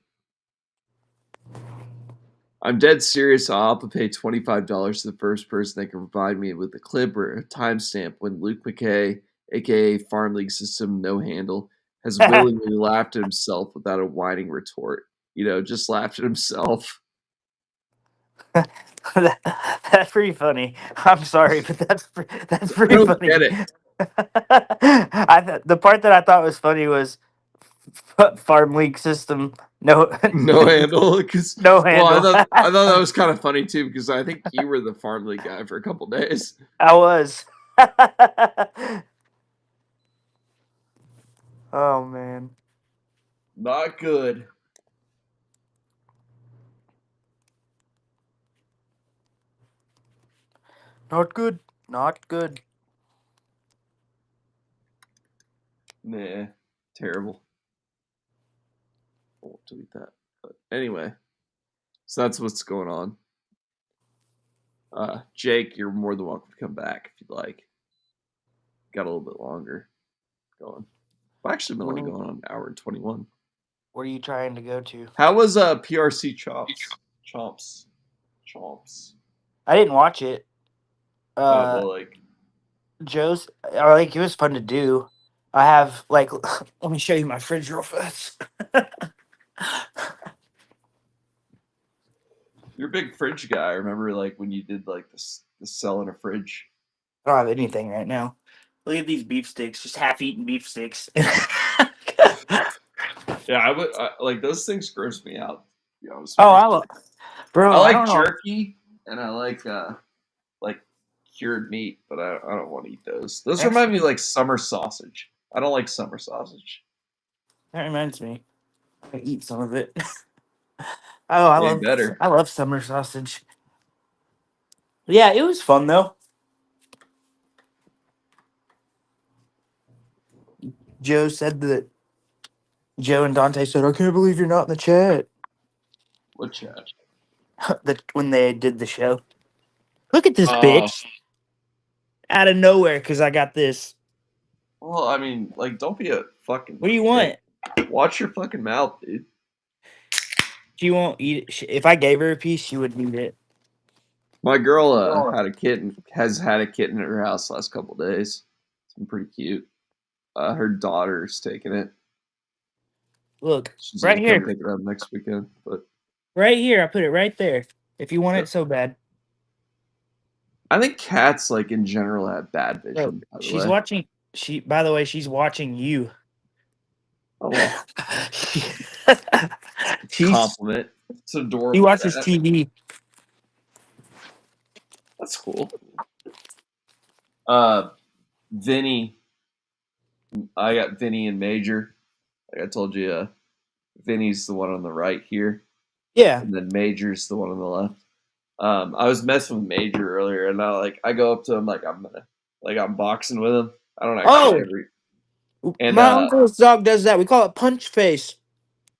I'm dead serious. I'll pay $25 to the first person that can provide me with a clip or a timestamp when Luke McKay, aka Farm League System No Handle, has willingly laughed at himself without a whining retort. You know, just laughed at himself. That's pretty funny. I'm sorry, but that's pretty I don't funny. get it. The part that I thought was funny was Farm League System no handle. No handle. Well, I thought that was kind of funny too because I think you were the Farm League guy for a couple days. I was. Oh man. Not good. Not good. Not good. Nah, terrible. I won't delete that. But anyway, so that's what's going on. Jake, you're more than welcome to come back if you'd like. Got a little bit longer going. I've actually been only going on an hour and 21. What are you trying to go to? How was PRC Chomps? I didn't watch it. Well, like Joe's, it was fun to do. I have let me show you my fridge real fast. You're a big fridge guy. I remember like when you did like the sell in a fridge. I don't have anything right now. Look at these beef sticks, just half-eaten beef sticks. Yeah, I would like those things gross me out. To be honest. Bro, I don't know. jerky and I like cured meat, but I don't want to eat those. Those remind me of like summer sausage. I don't like summer sausage. That reminds me. I eat some of it. Oh, Way better. I love summer sausage. Yeah, it was fun though. Joe said that Joe and Dante said, "I can't believe you're not in the chat." What chat? That when they did the show. Look at this Oh. bitch out of nowhere because I got this. Well, I mean, like, don't be a fucking. What do you want? Watch your fucking mouth, dude. She won't eat it. If I gave her a piece, she would eat it. My girl had a kitten. Has had a kitten at her house the last couple days. It's been pretty cute. Her daughter's taking it. Look, She's right gonna here. come pick it up next weekend. But Right here. I put it right there. If you want it so bad. I think cats, like in general, have bad vision. Look, she's watching. By the way, she's watching you. Oh well. Compliment. It's adorable. He watches TV. That's cool. Vinny. I got Vinny and Major. Like I told you, Vinny's the one on the right here. Yeah. And then Major's the one on the left. I was messing with Major earlier, and I go up to him like I'm boxing with him. I don't actually my uncle's dog does that. We call it punch face.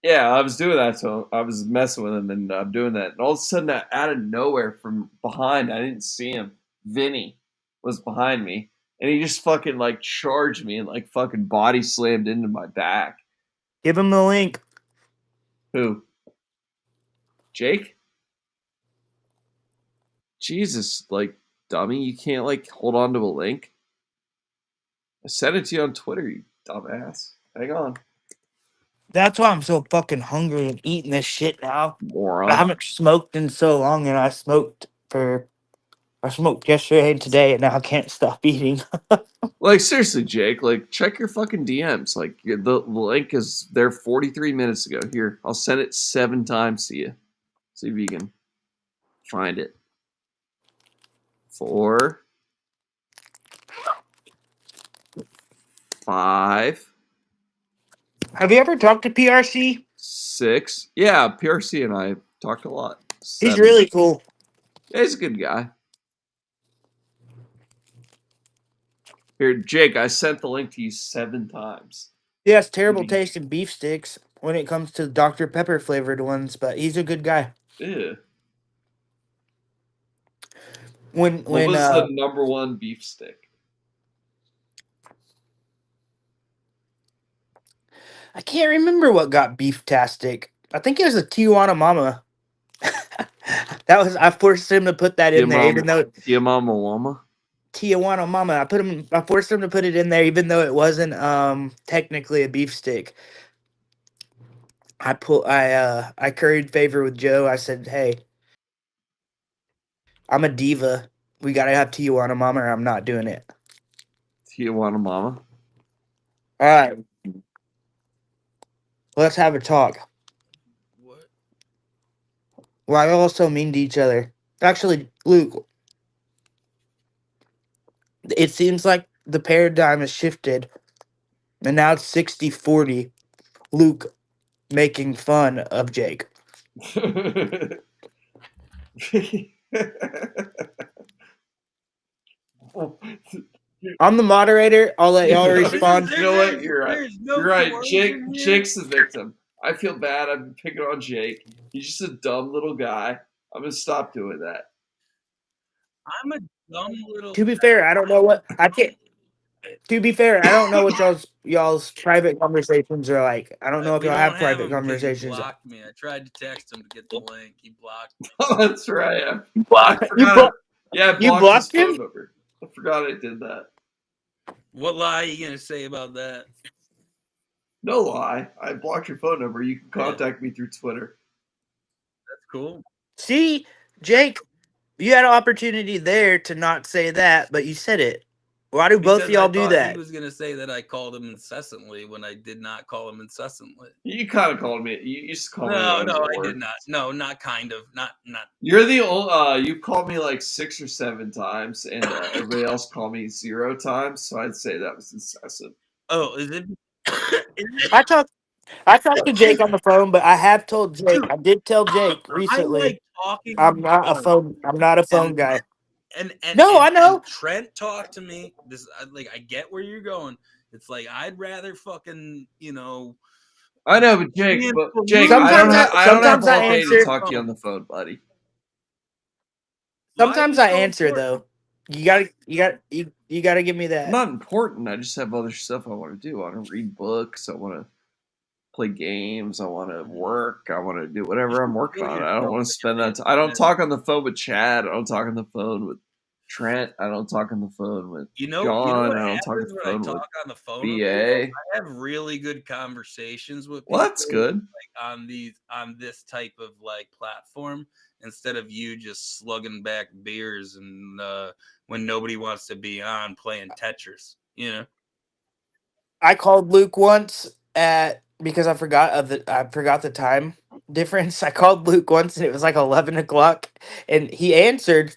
Yeah, I was doing that to him. I was messing with him, and I'm doing that. And all of a sudden, out of nowhere from behind, I didn't see him. Vinny was behind me, and he just fucking like charged me and like fucking body slammed into my back. Give him the link. Who? Jake? Jesus, like, dummy, you can't like hold on to a link. I sent it to you on Twitter, you dumbass. Hang on. That's why I'm so fucking hungry and eating this shit now. Moron. I haven't smoked in so long, and I smoked yesterday and today, and now I can't stop eating. Like, seriously, Jake, like, check your fucking DMs. Like, the link is there 43 minutes ago. Here, I'll send it 7 times to you. See if you can find it. 4, 5. Have you ever talked to PRC? 6. Yeah, PRC and I talked a lot. 7. He's really cool. Yeah, he's a good guy. Here, Jake, I sent the link to you 7 times. He has terrible taste in beef sticks when it comes to Dr. Pepper flavored ones, but he's a good guy. Yeah. What was the number 1 beef stick? I can't remember what got beef-tastic. I think it was a Tijuana Mama. I forced him to put that in there, even though Tijuana Mama. Tijuana Mama. I forced him to put it in there, even though it wasn't technically a beef stick. I curried favor with Joe. I said, "Hey, I'm a diva. We gotta have Tijuana Mama, or I'm not doing it." Tijuana Mama. All right. Let's have a talk. What? Why are you all so mean to each other? Actually, Luke, it seems like the paradigm has shifted, and now it's 60-40. Luke making fun of Jake. I'm the moderator. I'll let y'all respond. You know what? You're right. You're right. Jake's the victim. I feel bad. I've been picking on Jake. He's just a dumb little guy. I'm gonna stop doing that. I'm a dumb little. To be fair, I don't know what I can't. To be fair, I don't know what y'all's private conversations are like. I don't know if y'all have private conversations. He blocked me. I tried to text him to get the link. He blocked me. Oh, that's right. You blocked him? Phone number. I forgot I did that. What lie are you gonna say about that? No lie. I blocked your phone number. You can contact me through Twitter. That's cool. See, Jake, you had an opportunity there to not say that, but you said it. Why do both of y'all do that? He was gonna say that I called him incessantly when I did not call him incessantly. You kind of called me. You used to call me. No, I did not. No, not kind of. Not. You're the old. You called me like 6 or 7 times, and everybody else called me 0 times. So I'd say that was incessant. Oh, is it? I talk. I talked to Jake on the phone, but I have told Jake. Dude, I did tell Jake I recently. like talking on the phone. I'm not a phone And guy. and No, I know. Trent talked to me. I get where you're going. It's like I'd rather fucking I know, but Jake, be in Jake, Tulum I don't have sometimes I all day to answer. talk to you on the phone, buddy. Why Sometimes is it I so answer important? though. You gotta give me that. Not important. I just have other stuff I want to do. I want to read books. I want to play games. I want to work. I want to do whatever I'm working on. I don't want to spend that. I don't talk on the phone with Chad. I don't talk on the phone with Trent. I don't talk on the phone with John. what I don't talk on happens the when I phone with talk on the phone with BA. people? I have really good conversations with people. Well, that's good. Like on this type of like platform, instead of you just slugging back beers and when nobody wants to be on playing Tetris, I called Luke once because I forgot the time difference. I called Luke once and it was like 11 o'clock, and he answered.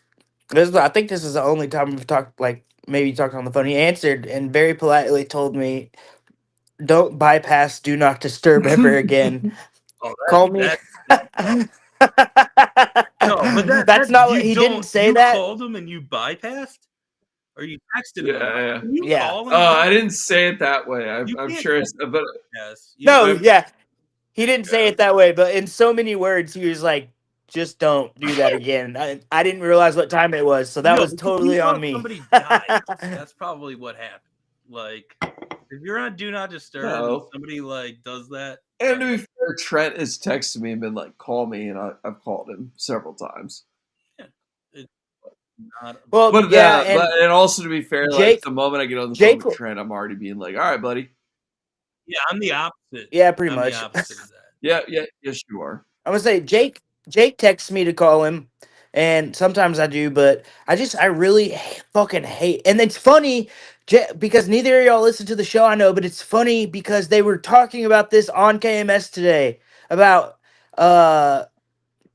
I think this is the only time we've talked, like maybe talked on the phone. He answered and very politely told me, "Don't bypass Do Not Disturb ever again. Oh, Call me." No, but That's not what he didn't say. That called him and you bypassed, or you texted him. Yeah. Can you Yeah. call him Oh, back? I didn't say it that way. I'm can't sure, but Yes. no, yeah, he didn't say it that way, but in so many words, he was like, "Just don't do that again." I didn't realize what time it was, so that was because you totally on thought me. somebody died. That's probably what happened. Like, if you're on Do Not Disturb and No. somebody like does that, And to be fair, Trent has texted me and been like, "Call me," and I've called him several times. it's not. Well, But yeah, and also to be fair, like Jake- the moment I get on the Jake- phone with Trent, I'm already being like, "All right, buddy." Yeah, I'm the opposite. Yeah, pretty I'm much. the opposite of that. Yeah, yes, you are. I'm gonna say Jake texts me to call him, and sometimes I do, but I really fucking hate. And it's funny because neither of y'all listen to the show, I know, but it's funny because they were talking about this on KMS today about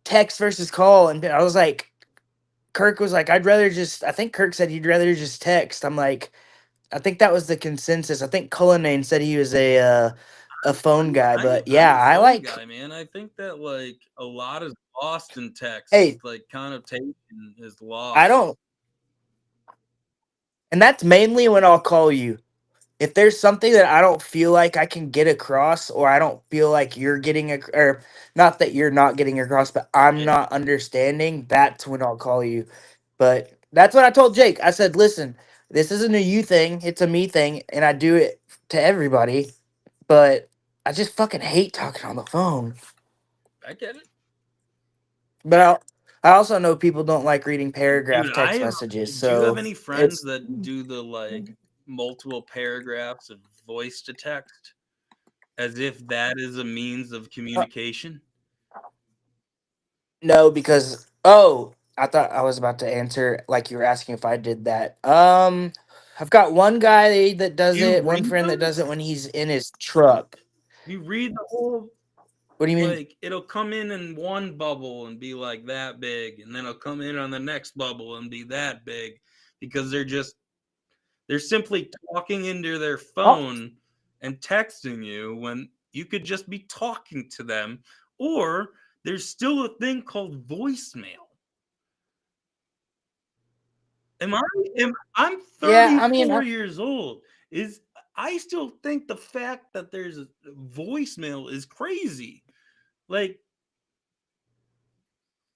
text versus call, and I was like, Kirk was like, I think Kirk said he'd rather just text. I'm like, I think that was the consensus. I think Cullinane said he was a phone guy, but yeah, I like. Guy, man. I think that like a lot is lost in text. Hey, like connotation is lost. I don't, and that's mainly when I'll call you. If there's something that I don't feel like I can get across, or I don't feel like you're getting or not that you're not getting across, but I'm not understanding, that's when I'll call you. But that's what I told Jake. I said, listen, this isn't a you thing, it's a me thing, and I do it to everybody. But I just fucking hate talking on the phone. I get it. But I also know people don't like reading paragraph text messages. So do you have any friends that do the like multiple paragraphs of voice to text as if that is a means of communication? No, because I thought I was about to answer like you were asking if I did that. I've got one guy that does it, one friend that does it when he's in his truck. You read the whole. What do you mean? Like it'll come in one bubble and be like that big, and then it'll come in on the next bubble and be that big, because they're simply talking into their phone and texting you when you could just be talking to them. Or there's still a thing called voicemail. I'm 34 years old. I still think the fact that there's a voicemail is crazy. Like,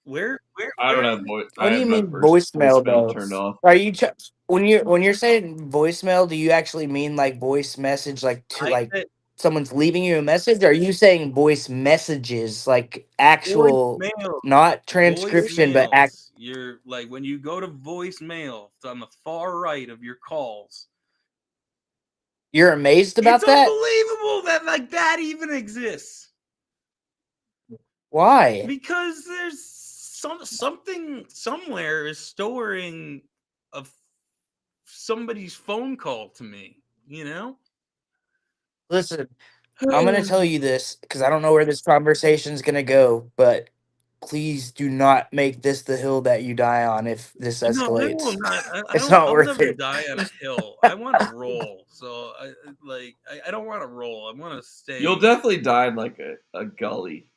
where I don't have voice. What do you mean voicemail though? Turned off. Are you when you're saying voicemail? Do you actually mean like voice message, like to someone's leaving you a message? Or are you saying voice messages, like actual, not transcription, but You're like when you go to voicemail, it's on the far right of your calls. You're amazed about that? It's unbelievable that like that even exists. Why? Because there's something somewhere is storing somebody's phone call to me, Listen, I'm going to tell you this because I don't know where this conversation is going to go, but please do not make this the hill that you die on if this No, I will escalates. not. It's not I'll worth never it. die on a hill. I want to roll. So I don't want to roll. I want to stay. You'll definitely die in like a gully.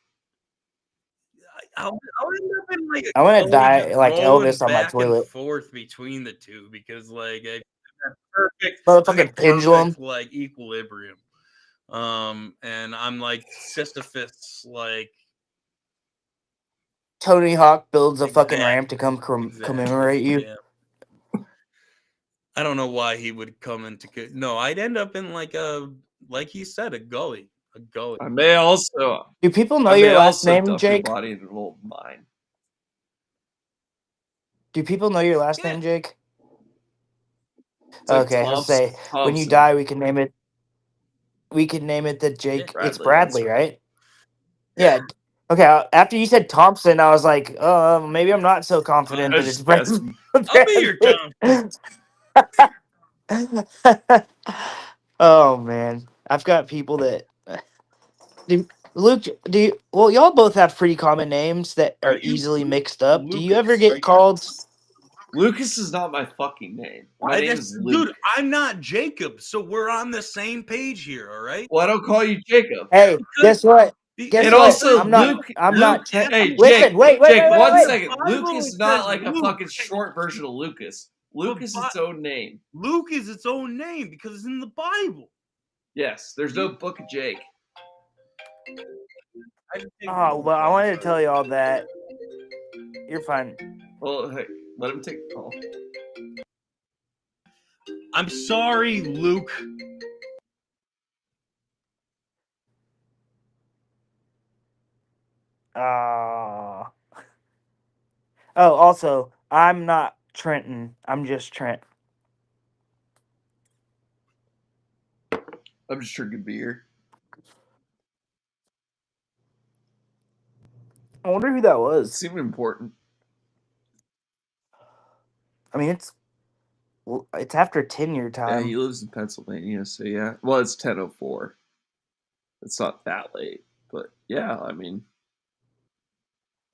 I'll end up in like a I wanna gully die just like rolling Elvis on my back and toilet. forth between the two because like I have perfect Motherfucking pendulum. like equilibrium. And I'm like Sisyphus, like Tony Hawk builds a fucking Exactly. ramp to come commemorate you. Yeah. I don't know why he would come into. No, I'd end up in like he said, a gully. A gully. I may also. Do people know I may your last also name, dump Jake? your body in a little mine. Do people know your last Yeah. name, Jake? It's like Okay, I'll say when you Thompson. die, we can name it. We can name it the Jake. Bradley, It's Bradley, that's right? Yeah. Okay. After you said Thompson, I was like, maybe I'm not so confident I that it's just Bradley. I'll be your Thompson. Oh man, I've got people that. Luke, do you? Well, y'all both have pretty common names that are easily mixed up. Do you ever get called? Lucas is not my fucking name. My name is Luke. Dude, I'm not Jacob, so we're on the same page here, all right? Well, I don't call you Jacob. Hey, guess what? Guess And what? also, I'm not. Luke. I'm Luke, not. Hey, Listen, Jake. wait, Jake, one wait. second. Luke Bible is not says like a Luke. fucking short version of Lucas. Luke is its own name. Luke is its own name because it's in the Bible. Yes, there's no book of Jake. Oh well, I wanted to tell y'all that. You're fine. Well, hey, let him take the call. I'm sorry, Luke. Oh, also, I'm not Trenton. I'm just Trent. I'm just drinking beer. I wonder who that It was. seemed important. I mean, it's after 10-year Yeah, time. he lives in Pennsylvania, so yeah. Well, it's 10:04. It's not that late, but yeah, I mean.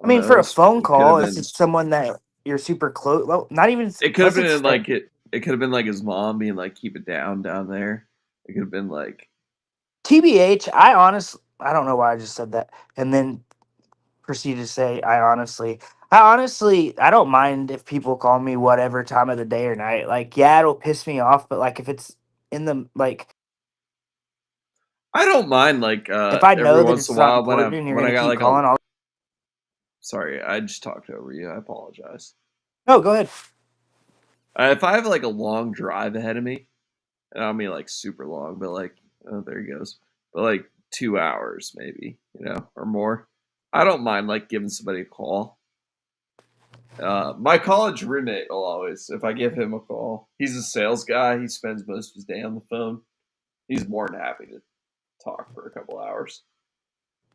I mean, don't for know, a phone it call, could've it's been- just someone that you're super close. Well, not even. It could have unless it's been like it. It could have been like his mom being like, "Keep it down there." It could have been like. TBH. I don't know why I just said that, and then proceeded to say, I honestly, I don't mind if people call me whatever time of the day or night. Like, yeah, it'll piss me off, but like if it's in the like. I don't mind like If I know every that once it's in a not while important and you're when I gonna got keep like calling, I'll. Sorry, I just talked over you. I apologize. No, go ahead. If I have like a long drive ahead of me, and I don't mean like super long, but like there he goes, but like 2 hours maybe, or more. I don't mind like giving somebody a call. My college roommate will always, if I give him a call, he's a sales guy. He spends most of his day on the phone. He's more than happy to talk for a couple hours.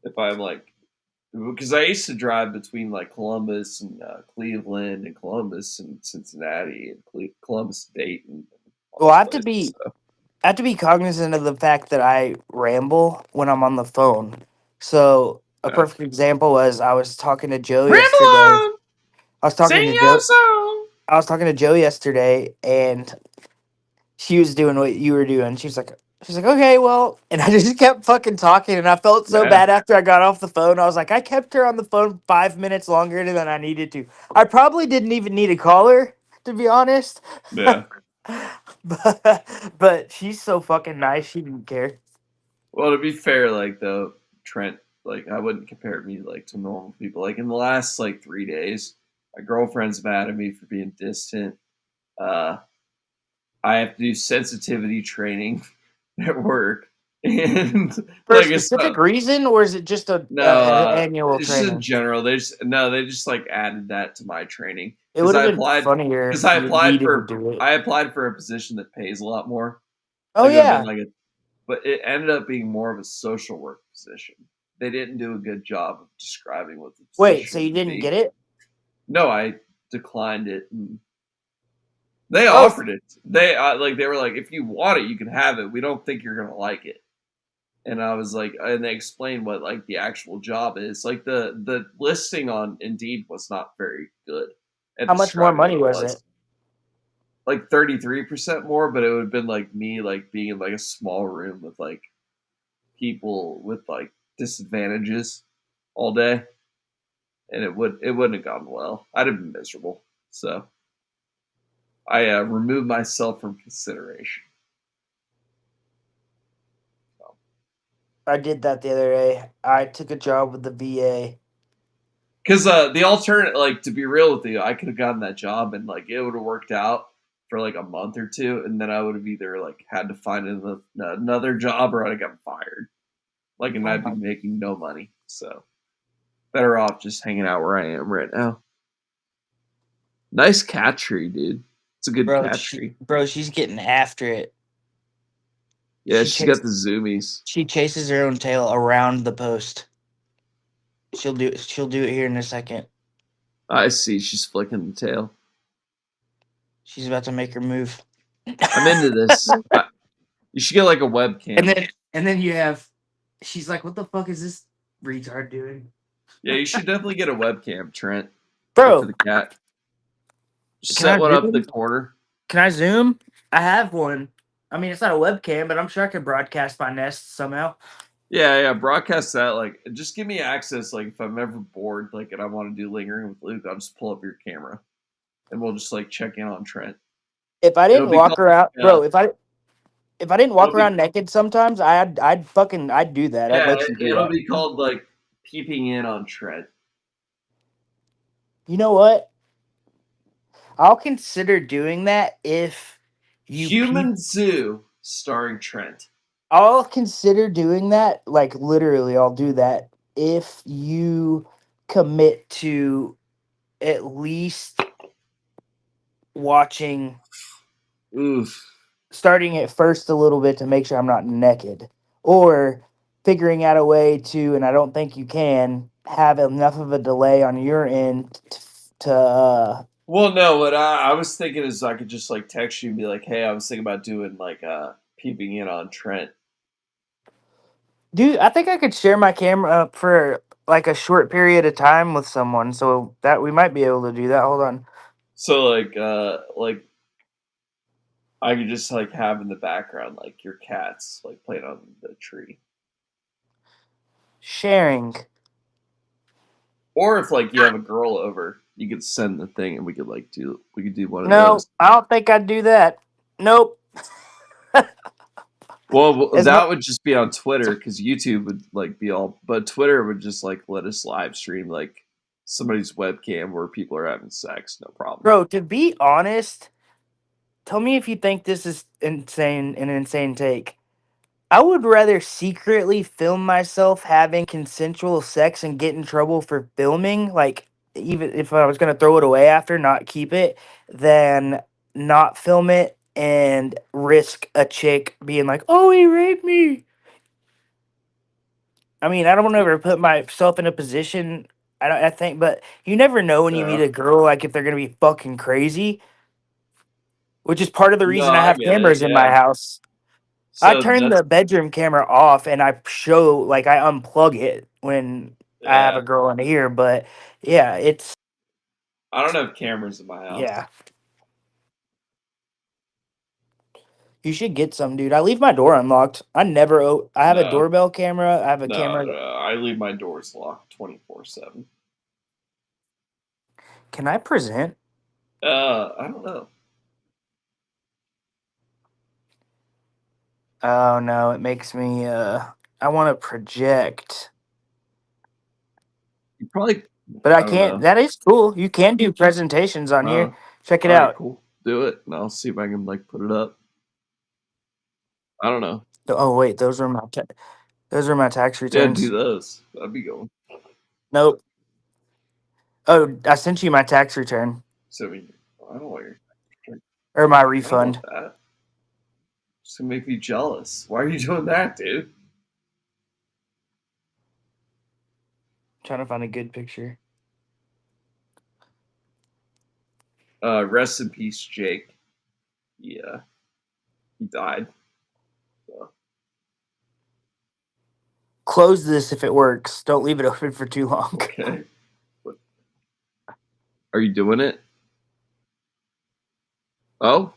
If I'm like, because I used to drive between like Columbus and Cleveland and Columbus and Cincinnati and Columbus, Dayton. Well, I have to be cognizant of the fact that I ramble when I'm on the phone. So a perfect example was I was talking to Joe yesterday. I was talking to Joe yesterday, and she was doing what you were doing. She's like, okay, well, and I just kept fucking talking, and I felt so bad after I got off the phone. I was like, I kept her on the phone 5 minutes longer than I needed to. I probably didn't even need to call her, to be honest. Yeah. but she's so fucking nice. She didn't care. Well, to be fair, like though, Trent, like I wouldn't compare me like to normal people. Like in the last like 3 days, my girlfriend's mad at me for being distant. I have to do sensitivity training at work, and For like a specific reason, or is it just an annual it's training? just in general. They just like added that to my training. It would have been funnier because I applied to do it. I applied for a position that pays a lot more. Oh yeah, but it ended up being more of a social work position. They didn't do a good job of describing what the position. Wait, so you didn't get it? No, I declined it. They offered it. They were like, if you want it, you can have it. We don't think you're gonna like it. And I was like, and they explained what like the actual job is. Like the listing on Indeed was not very good at How much more describing money what was it? like 33% more, but it would have been like me like being in like a small room with like people with like disadvantages all day, and it wouldn't have gone well. I'd have been miserable. So I removed myself from consideration. I did that the other day. I took a job with the VA. Because the alternate, like to be real with you, I could have gotten that job and like it would have worked out for like a month or two, and then I would have either like had to find another job or I'd have gotten fired. Like, and I'd be making no money. So better off just hanging out where I am right now. Nice cat tree, dude. It's a good cat tree. Bro, she's getting after it. Yeah, she's got the zoomies. She chases her own tail around the post. She'll do it here in a second. I see. She's flicking the tail. She's about to make her move. I'm into this. You should get like a webcam. And then you have. She's like, "What the fuck is this retard doing?" Yeah, you should definitely get a webcam, Trent. Bro, for the cat. Set one up in the corner. Can I zoom? I have one. I mean, it's not a webcam, but I'm sure I could broadcast my Nest somehow. Yeah. Broadcast that. Like, just give me access. Like, if I'm ever bored, like, and I want to do lingering with Luke, I'll just pull up your camera, and we'll just like check in on Trent. If I didn't walk around, bro, if I didn't walk around naked, sometimes I'd do that. Yeah, I'd let you do it'll that. be called like peeping in on Trent. You know what? I'll consider doing that if you Human Zoo starring Trent. I'll consider doing that. Like literally, I'll do that if you commit to at least watching. Oof. Starting at first a little bit to make sure I'm not naked, or figuring out a way to, and I don't think you can, have enough of a delay on your end to Well, no, what I was thinking is I could just like text you and be like, hey, I was thinking about doing like peeping in on Trent. Dude, I think I could share my camera for like a short period of time with someone, so that we might be able to do that. Hold on. So like I could just like have in the background like your cats like playing on the tree. Sharing. Or if like you have a girl over, you could send the thing and we could do one of No, those. I don't think I'd do that. Nope. Well, that would just be on Twitter because YouTube would like be all, but Twitter would just like let us live stream like somebody's webcam where people are having sex, no problem. Bro, to be honest, tell me if you think this is an insane take. I would rather secretly film myself having consensual sex and get in trouble for filming, like even if I was gonna throw it away after, not keep it, than not film it and risk a chick being like, "Oh, he raped me." I mean, I don't want to ever put myself in a position. I think, but you never know when you meet a girl, like if they're gonna be fucking crazy, which is part of the No, reason I I have get it, cameras in my yeah. house. So I turn the bedroom camera off and I show, like, I unplug it when I have a girl in here. But yeah, it's I don't have cameras in my house. yeah. You should get some, dude. I leave my door unlocked. I never. I have a No. doorbell camera. I have a camera. No, I leave my doors locked 24/7. Can I present? I don't know. Oh no, it makes me. I want to project. You probably. But I don't can't. know. That is cool. You can do presentations on here. Check it all right, out. Cool. Do it, and I'll see if I can like put it up. I don't know. Oh wait, those are my tax Yeah, returns. do those. That'd be going. Nope. Oh, I sent you my tax return So I don't want your or my I don't refund. want that. It's gonna make me jealous. Why are you doing that, dude? Trying to find a good picture. Rest in peace, Jake. Yeah, he died. So. close this if it works. Don't leave it open for too long. Okay. Are you doing it? Oh,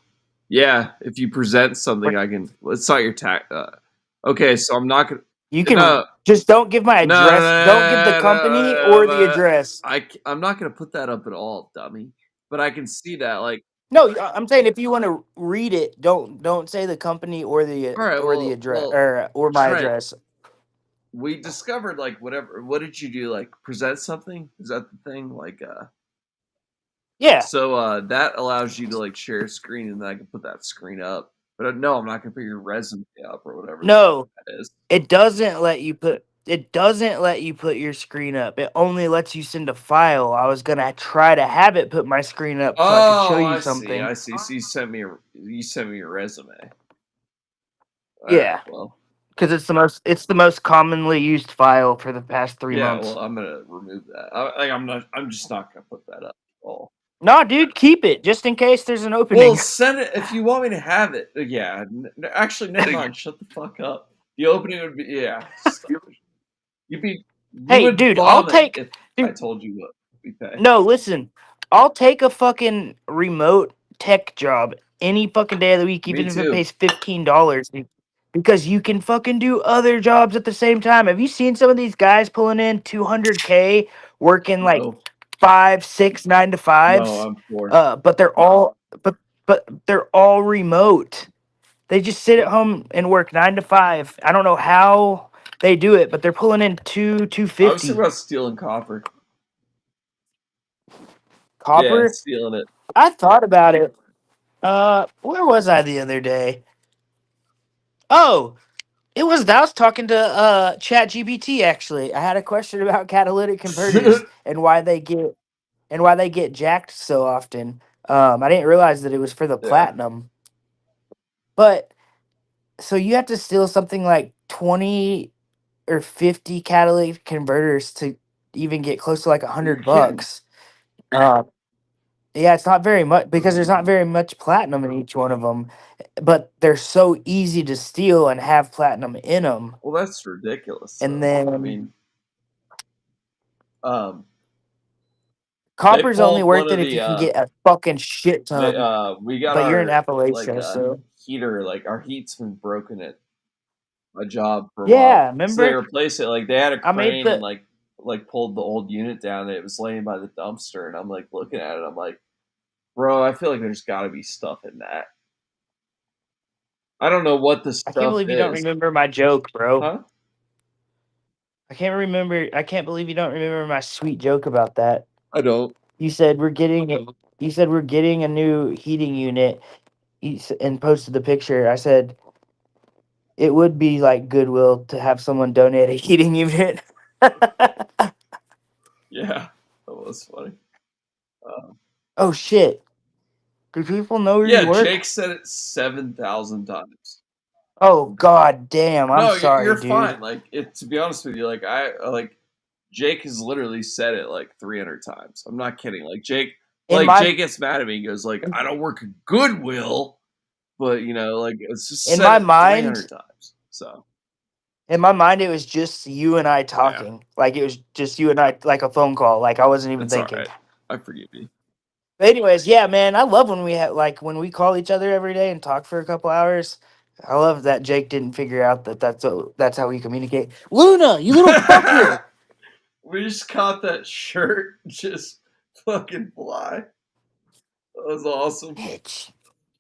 yeah. If you present something, I can. It's not your tag. Okay, so I'm not gonna. You can No, just don't give my address. Don't give the company or the address. I'm not gonna put that up at all, dummy. But I can see that, like. No, I'm saying if you want to read it, don't say the company or the All right, the address or my Trent, address. We discovered like whatever. What did you do? Like present something? Is that the thing? Like Yeah. So that allows you to like share a screen, and then I can put that screen up. But no, I'm not gonna put your resume up or whatever. No, that is. it doesn't let you put. It doesn't let you put your screen up. It only lets you send a file. I was gonna try to have it put my screen up so I could show you something. I see. So you sent me your resume. Yeah. Well, because it's the most commonly used file for the past 3 months. Well, I'm gonna remove that. I'm just not gonna put that up at all. No, dude, keep it just in case there's an opening. Well, send it if you want me to have it. Yeah. Actually, never mind. Shut the fuck up. The opening would be Hey, dude, I'll take. If dude, I told you what we pay. No, listen, I'll take a fucking remote tech job any fucking day of the week, even if it pays $15. Because you can fucking do other jobs at the same time. Have you seen some of these guys pulling in $200K working like 5, 6, 9 to 5s? No, I'm poor. But they're all but they're all remote. They just sit at home and work 9 to 5. I don't know how they do it, but they're pulling in $250. I was thinking about stealing copper. Copper? Yeah, stealing it. I thought about it. Where was I the other day? Oh, I was talking to ChatGPT actually. I had a question about catalytic converters and why they get jacked so often. I didn't realize that it was for the platinum. But so you have to steal something like 20 or 50 catalytic converters to even get close to like $100. Yeah, it's not very much because there's not very much platinum in each one of them, but they're so easy to steal and have platinum in them. Well, that's ridiculous. And then I mean, copper's only worth it if you can get a fucking shit ton. We got but you're in Appalachia, so heater. Like our heat's been broken at my job for a yeah. while. Remember, so they replaced it. Like they had a crane the- and like pulled the old unit down. And it was laying by the dumpster, and I'm like looking at it. I'm like, bro, I feel like there's got to be stuff in that. I don't know what the stuff I can't believe you don't remember my joke, bro. Huh? I can't believe you don't remember my sweet joke about that. I don't. You said we're getting a new heating unit, and posted the picture. I said it would be like Goodwill to have someone donate a heating unit. Yeah, that was funny. Oh shit! Do people know where you work? Jake said it 7,000 times. Oh god damn! I'm sorry, you're dude. fine. Like to be honest with you, like Jake has literally said it like 300 times. I'm not kidding. Like Jake gets mad at me and goes like, I don't work at Goodwill, but like it's just in my mind 300 times. So in my mind, it was just you and I talking. Yeah. Like it was just you and I, like a phone call. Like I wasn't even thinking. All right. I forgive you. But anyways, yeah, man, I love when we call each other every day and talk for a couple hours. I love that Jake didn't figure out that's how we communicate. Luna, you little fucker! We just caught that shirt just fucking fly. That was awesome. Bitch.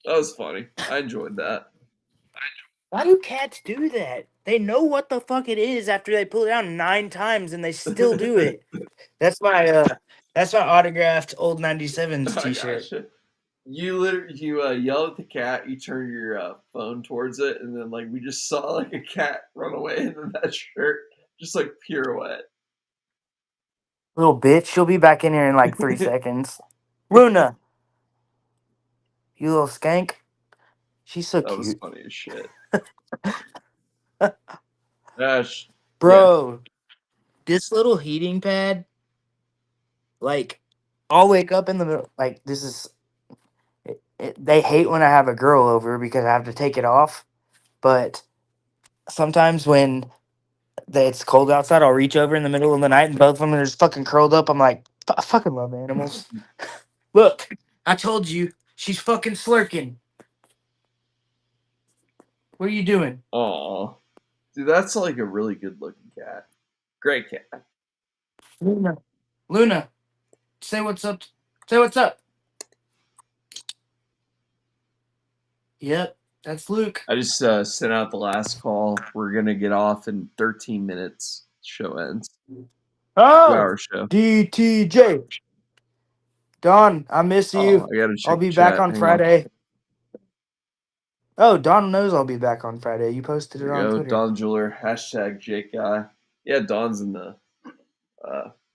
That was funny. I enjoyed that. Why do cats do that? They know what the fuck it is after they pull it down 9 times and they still do it. That's my autographed old 97s t-shirt. Gotcha. You yell at the cat, you turn your phone towards it, and then like we just saw like a cat run away, and then that shirt just like pirouette. Little bitch, she'll be back in here in like 3 seconds. Luna, you little skank. She's so cute. That was funny as shit. Bro, this little heating pad, like, I'll wake up in the middle, like, this is, they hate when I have a girl over because I have to take it off, but sometimes when that it's cold outside, I'll reach over in the middle of the night and both of them are just fucking curled up. I'm like, I fucking love animals. Look, I told you, she's fucking slurking. What are you doing? Aw. Dude, that's like a really good looking cat. Great cat. Luna, say what's up. Say what's up. Yep, that's Luke. I just sent out the last call. We're gonna get off in 13 minutes. Show ends. Oh, 2-hour show. DTJ. Don, I miss you. I gotta check I'll be the back chat. on Hang Friday. Oh, Don knows I'll be back on Friday. You posted it There on you go. Twitter. Don Jeweler. Hashtag Jake Guy. Yeah, Don's in the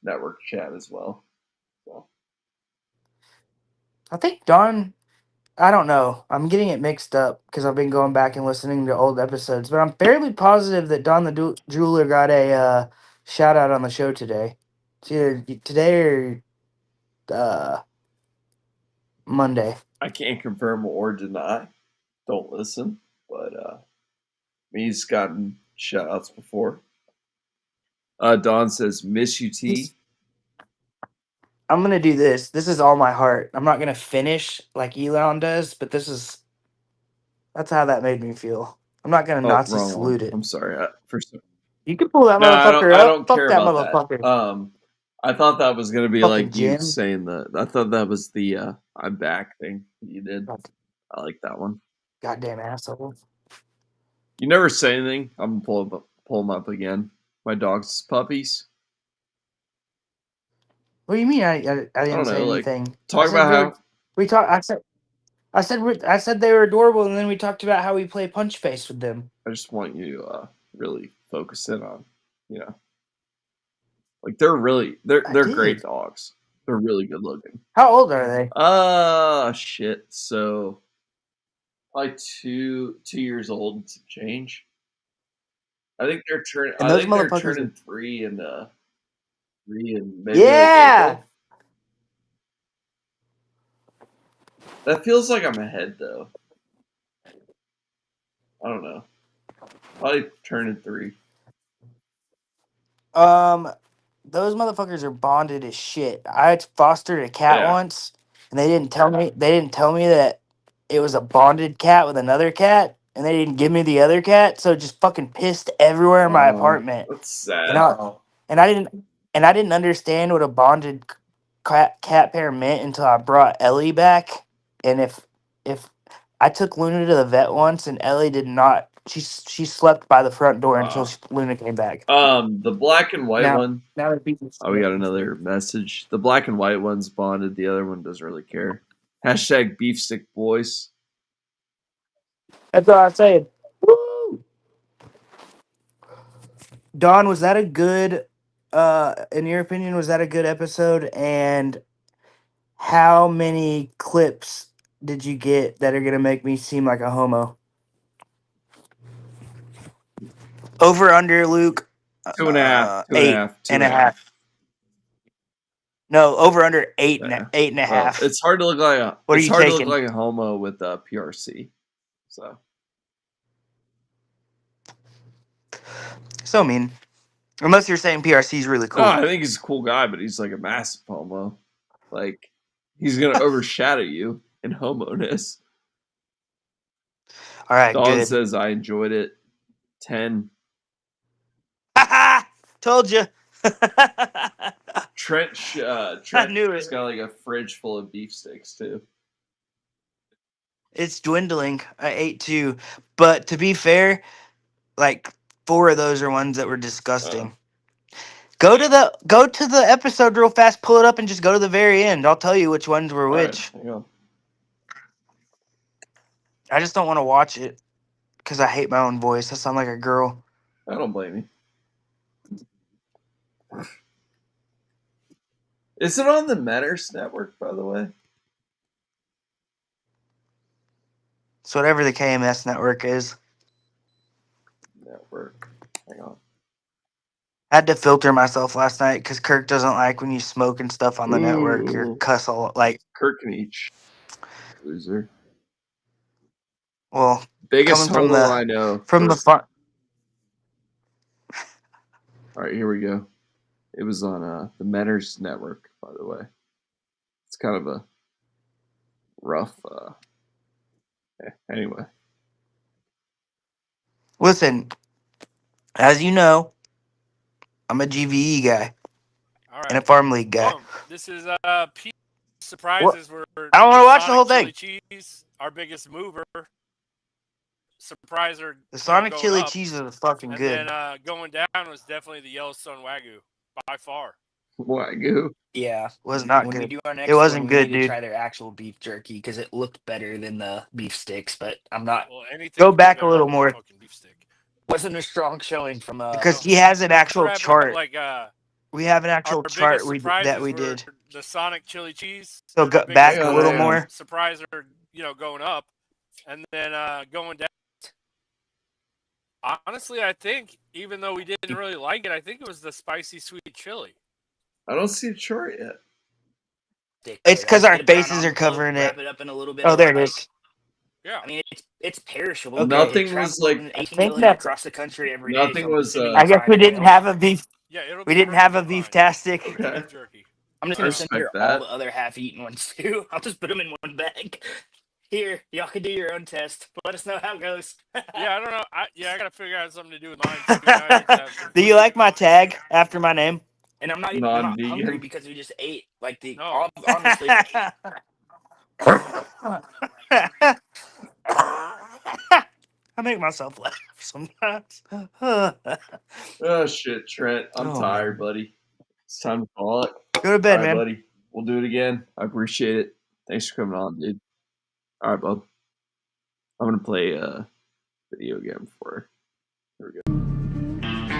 network chat as well. So. I think Don, I don't know. I'm getting it mixed up because I've been going back and listening to old episodes, but I'm fairly positive that Don the Jeweler got a shout out on the show today. It's either today or Monday. I can't confirm or deny. Don't listen. But he's gotten shout outs before. Don says, miss you, T. I'm going to do this. This is all my heart. I'm not going to finish like Elon does, but that's how that made me feel. I'm not going to Nazi wrong salute one. it. I'm sorry. You can pull that No, motherfucker I up. don't Fuck care that about motherfucker. that. I thought that was gonna be Fucking like you Jim. saying that. I thought that was the I'm back thing that you did. I like that one. Goddamn asshole. You never say anything. I'm gonna pull them up again. My dog's puppies. What do you mean? I I didn't don't say know. Like anything. talk about how we talked. I said they were adorable, and then we talked about how we play punch face with them. I just want you to really focus in on, like they're great dogs. They're really good looking. How old are they? Shit. So probably 2 years old and some change. I think they're turning. And those motherfuckers turning three in maybe yeah. April. That feels like I'm ahead though. I don't know. Probably turning 3. Those motherfuckers are bonded as shit. I fostered a cat once, and they didn't tell me that it was a bonded cat with another cat, and they didn't give me the other cat, so it just fucking pissed everywhere in my apartment. That's sad. And I didn't understand what a bonded cat pair meant until I brought Ellie back. And if I took Luna to the vet once, and Ellie did not. She slept by the front door until Luna came back. The black and white one. Now they're beating. Oh, we got another message. The black and white one's bonded. The other one doesn't really care. Hashtag beefstick boys. That's all I said. Woo! Don, was that a good? In your opinion, was that a good episode? And how many clips did you get that are gonna make me seem like a homo? Over under, Luke. 2.5. 8.5. No, over under 8.5. Well, it's hard to look like a. What are it's you hard taking? to look like a homo with PRC. So mean. Unless you're saying PRC is really cool. No, I think he's a cool guy, but he's like a massive homo. Like he's gonna overshadow you in homo-ness. All right, Dawn good. says I enjoyed it. 10. Told you. Trent I knew has it. got like a fridge full of beef sticks too. It's dwindling. I ate 2, but to be fair, like 4 of those are ones that were disgusting. Go to the episode real fast. Pull it up and just go to the very end. I'll tell you which ones were which. Right, I just don't want to watch it because I hate my own voice. I sound like a girl. I don't blame you. Is it on the Matters Network, by the way? It's whatever the KMS network is. Network. Hang on. I had to filter myself last night because Kirk doesn't like when you smoke and stuff on the network. You're cuss all like. Kirk can each. Loser. Well, biggest coming from homo the I know. from the farm. All right, here we go. It was on the Menners Network, by the way. It's kind of a rough. Anyway. Listen, as you know, I'm a GVE guy All right. and a Farm League guy. Well, this is Pete. Surprises were. I don't want to watch the Sonic whole thing. Chili Cheese, our biggest mover. Surpriser. The Sonic going chili up. cheese is fucking And good. then going down was definitely the Yellowstone Wagyu by far. Wagyu. Yeah, Was not when we good. do our next It wasn't one, good, we need to dude. try their actual beef jerky because it looked better than the beef sticks. But I'm not. Well, anything Go can be back a better little than more. fucking beef stick. Wasn't a strong showing from Because he has an actual Wrap it up, chart. Like We have an our actual biggest chart surprises that we were did. the Sonic chili cheese. So the go biggest back a Hang on, little hang on. more. Surpriser, going up, and then going down. Honestly, I think even though we didn't really like it, I think it was the spicy sweet chili. I don't see a chart yet. stick. It's Like, 'cause I'd our get a brown faces are envelope, covering it. Wrap it up in a little bit. Oh, of, there it like, is. Yeah. I mean, it's perishable. Okay. Nothing It was travels like. in I 18 think million that's. across the country every day. Nothing so I'm was, assuming I it's guess we fine. didn't have a beef. Yeah, it'll We be didn't have a perfectly beef fine. tastic. Okay. Beef jerky. I'm just I gonna send her respect all that. the other half-eaten ones too. I'll just put them in one bag. Here, y'all can do your own test. Let us know how it goes. Yeah, I don't know. I gotta figure out something to do with mine. Too. Now I just have- Do you like my tag after my name? And I'm not even I'm not Non-vegan. hungry because we just ate. Like the No. honestly, I make myself laugh sometimes. Oh shit, Trent. I'm Oh, tired, buddy. It's time to call it. Go to bed, All right, man. buddy. We'll do it again. I appreciate it. Thanks for coming on, dude. All right, bub. I'm gonna play a video game for her. Here we go.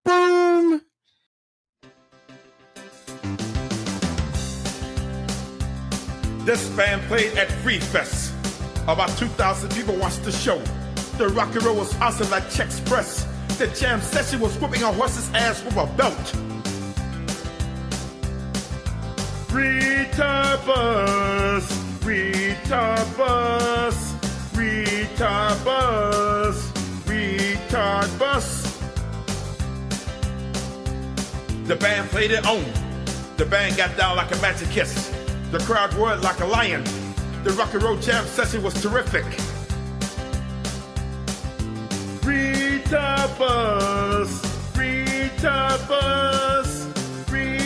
Boom. This band played at Free Fest. About 2,000 people watched the show. The rock and roll was awesome like Chex Press. The jam session was whipping a horse's ass with a belt. Retard bus, retard bus, retard bus, retard bus. The band played it on. The band got down like a magic kiss. The crowd roared like a lion. The rock and roll jam session was terrific. Retard bus, retard bus,